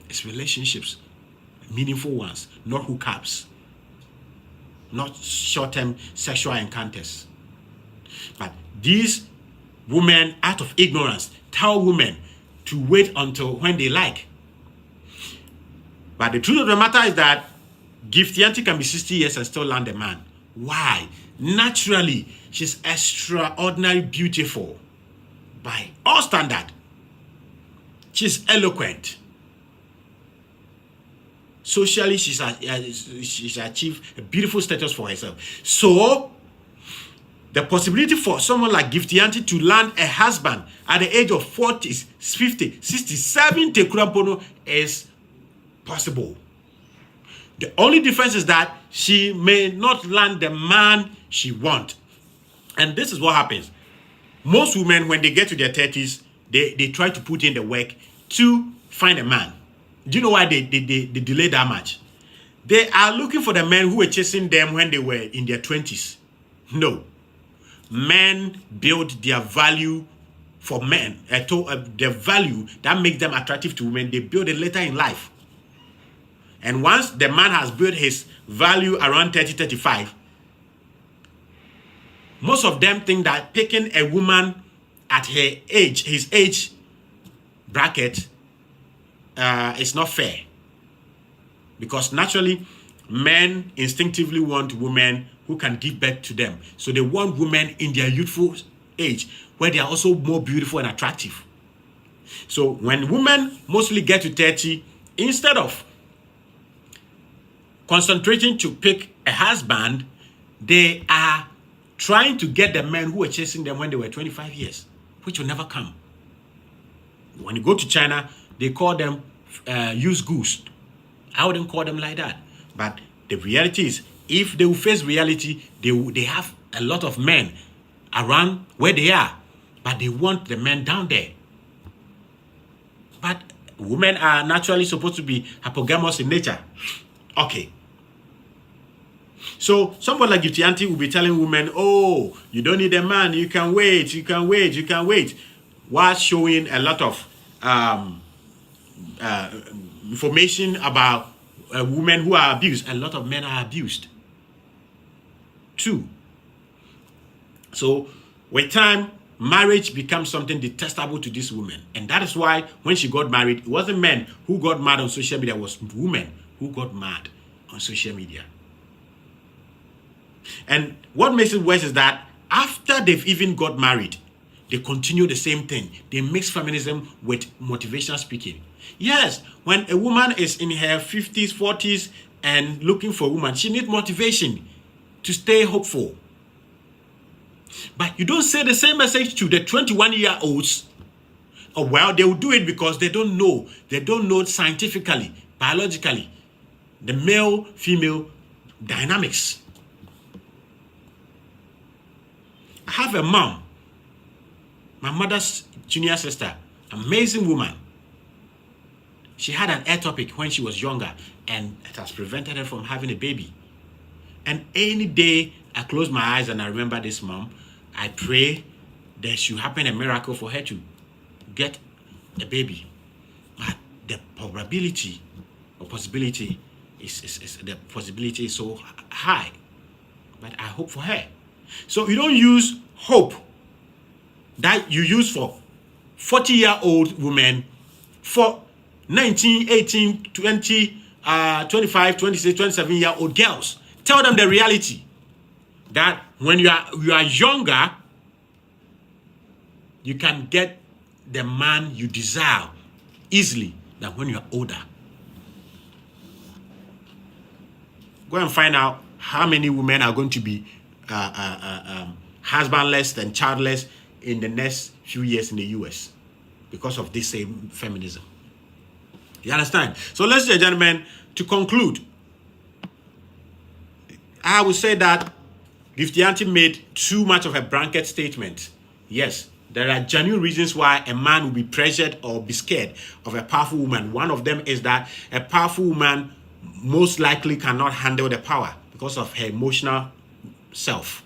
Speaker 1: It's relationships, meaningful ones, not hookups, not short-term sexual encounters. But these women, out of ignorance, tell women to wait until when they like. But the truth of the matter is that Gifty Auntie can be 60 years and still land a man. Why? Naturally, she's extraordinarily beautiful by all standard. She's eloquent. Socially, she's achieved a beautiful status for herself. So, the possibility for someone like Gifty Auntie to land a husband at the age of 40, 50, 60, 70 is possible. The only difference is that she may not land the man she wants. And this is what happens. Most women, when they get to their 30s, they try to put in the work to find a man. Do you know why they delay that much? They are looking for the men who were chasing them when they were in their 20s. No. Men build their value for men, their value that makes them attractive to women. They build it later in life. And once the man has built his value around 30, 35, most of them think that picking a woman at her age, his age bracket, is not fair. Because naturally, men instinctively want women who can give birth to them. So they want women in their youthful age, where they are also more beautiful and attractive. So when women mostly get to 30, instead of concentrating to pick a husband, they are trying to get the men who were chasing them when they were 25 years, which will never come. When you go to China, they call them used goods. I wouldn't call them like that. But the reality is, if they will face reality, they have a lot of men around where they are, but they want the men down there. But women are naturally supposed to be hypogamous in nature. Okay. So somebody like Gifty Auntie will be telling women, oh, you don't need a man, you can wait, you can wait, you can wait, while showing a lot of information about women who are abused. A lot of men are abused too. So with time, marriage becomes something detestable to this woman. And that is why when she got married, it wasn't men who got mad on social media, it was women who got mad on social media. And what makes it worse is that after they've even got married, they continue the same thing. They mix feminism with motivational speaking. Yes, when a woman is in her 50s, 40s and looking for a woman, she needs motivation to stay hopeful. But you don't say the same message to the 21-year-olds. Oh, well, they will do it because they don't know. They don't know scientifically, biologically, the male-female dynamics. I have a mom, my mother's junior sister, amazing woman. She had an ectopic when she was younger, and it has prevented her from having a baby. And any day I close my eyes and I remember this mom, I pray there should happen a miracle for her to get a baby. But the probability or possibility is so high. But I hope for her. So you don't use hope that you use for 40-year-old women, for 19, 18, 20, 25, 26, 27-year-old girls. Tell them the reality that when you are younger, you can get the man you desire easily than when you are older. Go and find out how many women are going to be husbandless and childless in the next few years in the US because of this same feminism. You understand? So, ladies and gentlemen, to conclude, I would say that Gifty Auntie made too much of a blanket statement. Yes, there are genuine reasons why a man will be pressured or be scared of a powerful woman. One of them is that a powerful woman most likely cannot handle the power because of her emotional self.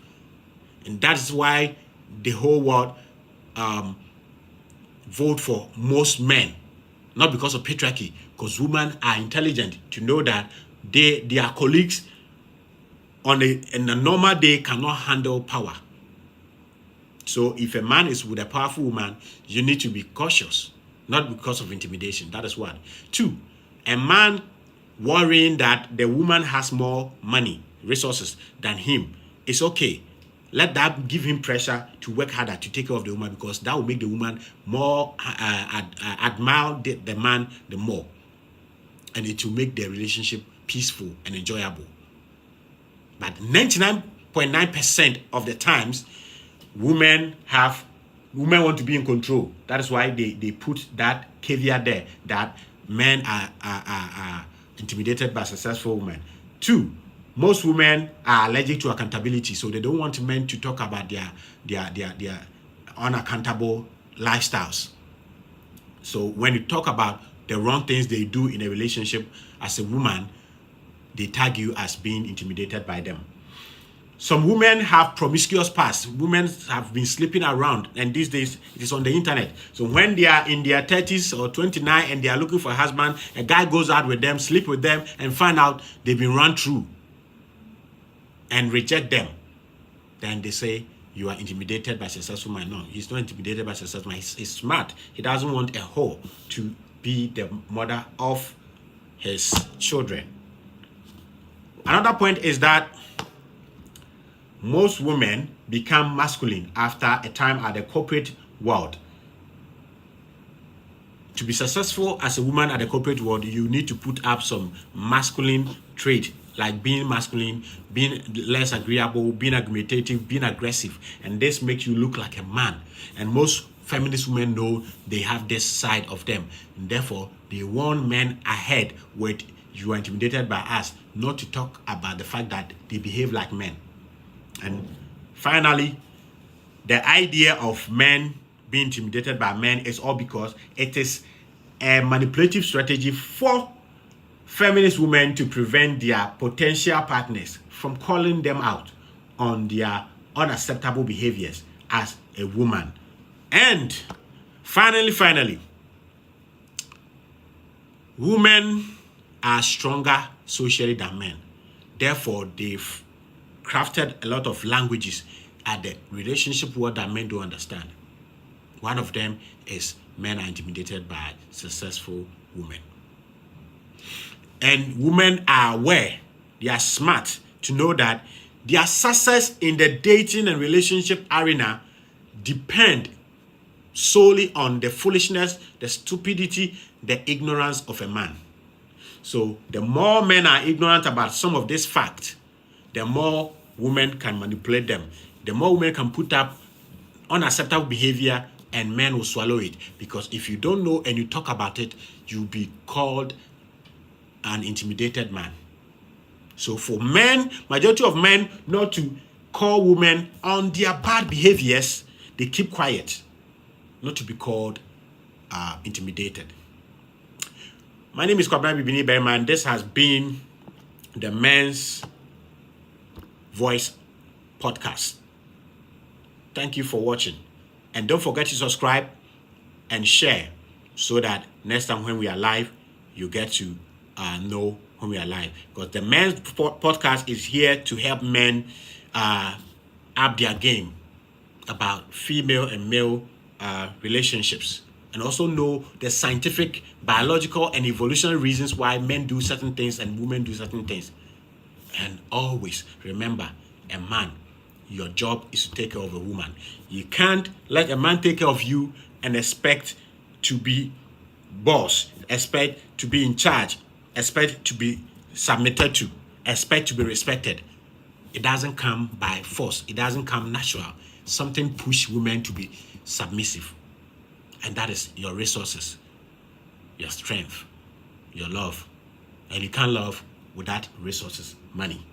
Speaker 1: And that's why the whole world vote for most men, not because of patriarchy, because women are intelligent to know that their colleagues in a normal day cannot handle power. So if a man is with a powerful woman, you need to be cautious, not because of intimidation. That is one. Two, a man worrying that the woman has more money, resources than him, it's okay. Let that give him pressure to work harder to take care of the woman, because that will make the woman more admire the man the more, and it will make the relationship peaceful and enjoyable. But 99.9% of the times, women want to be in control. That is why they put that caveat there that men are intimidated by successful women. Two, most women are allergic to accountability, so they don't want men to talk about their unaccountable lifestyles. So when you talk about the wrong things they do in a relationship as a woman, they tag you as being intimidated by them. Some women have promiscuous past. Women have been sleeping around, and these days it is on the internet. So when they are in their 30s or 29 and they are looking for a husband, a guy goes out with them, sleep with them, and find out they've been run through and reject them. Then they say, you are intimidated by a successful man. No, he's not intimidated by a successful man. He's smart. He doesn't want a whore to be the mother of his children. Another point is that most women become masculine after a time at the corporate world. To be successful as a woman at the corporate world, you need to put up some masculine trait like being masculine, being less agreeable, being argumentative, being aggressive, and this makes you look like a man. And most feminist women know they have this side of them, and therefore they warn men ahead with, you are intimidated by us, not to talk about the fact that they behave like men. And finally, the idea of men being intimidated by men is all because it is a manipulative strategy for feminist women to prevent their potential partners from calling them out on their unacceptable behaviors as a woman. And finally, women are stronger socially than men. Therefore, they've crafted a lot of languages at the relationship world that men don't understand. One of them is men are intimidated by successful women. And women are aware, they are smart to know that their success in the dating and relationship arena depend solely on the foolishness, the stupidity, the ignorance of a man. So the more men are ignorant about some of this fact, the more women can manipulate them. The more women can put up unacceptable behavior, and men will swallow it. Because if you don't know and you talk about it, you'll be called an intimidated man. So for men, majority of men not to call women on their bad behaviors, they keep quiet, not to be called intimidated. My name is Kwabena Bibini Berman. This has been the Men's Voice podcast. Thank you for watching. And don't forget to subscribe and share so that next time when we are live, you get to know when we are live. Because the Men's podcast is here to help men up their game about female and male relationships, and also know the scientific, biological, and evolutionary reasons why men do certain things and women do certain things. And always remember, a man, your job is to take care of a woman. You can't let a man take care of you and expect to be boss, expect to be in charge, expect to be submitted to, expect to be respected. It doesn't come by force. It doesn't come natural. Something push women to be submissive. And that is your resources, your strength, your love. And you can't love without resources, money.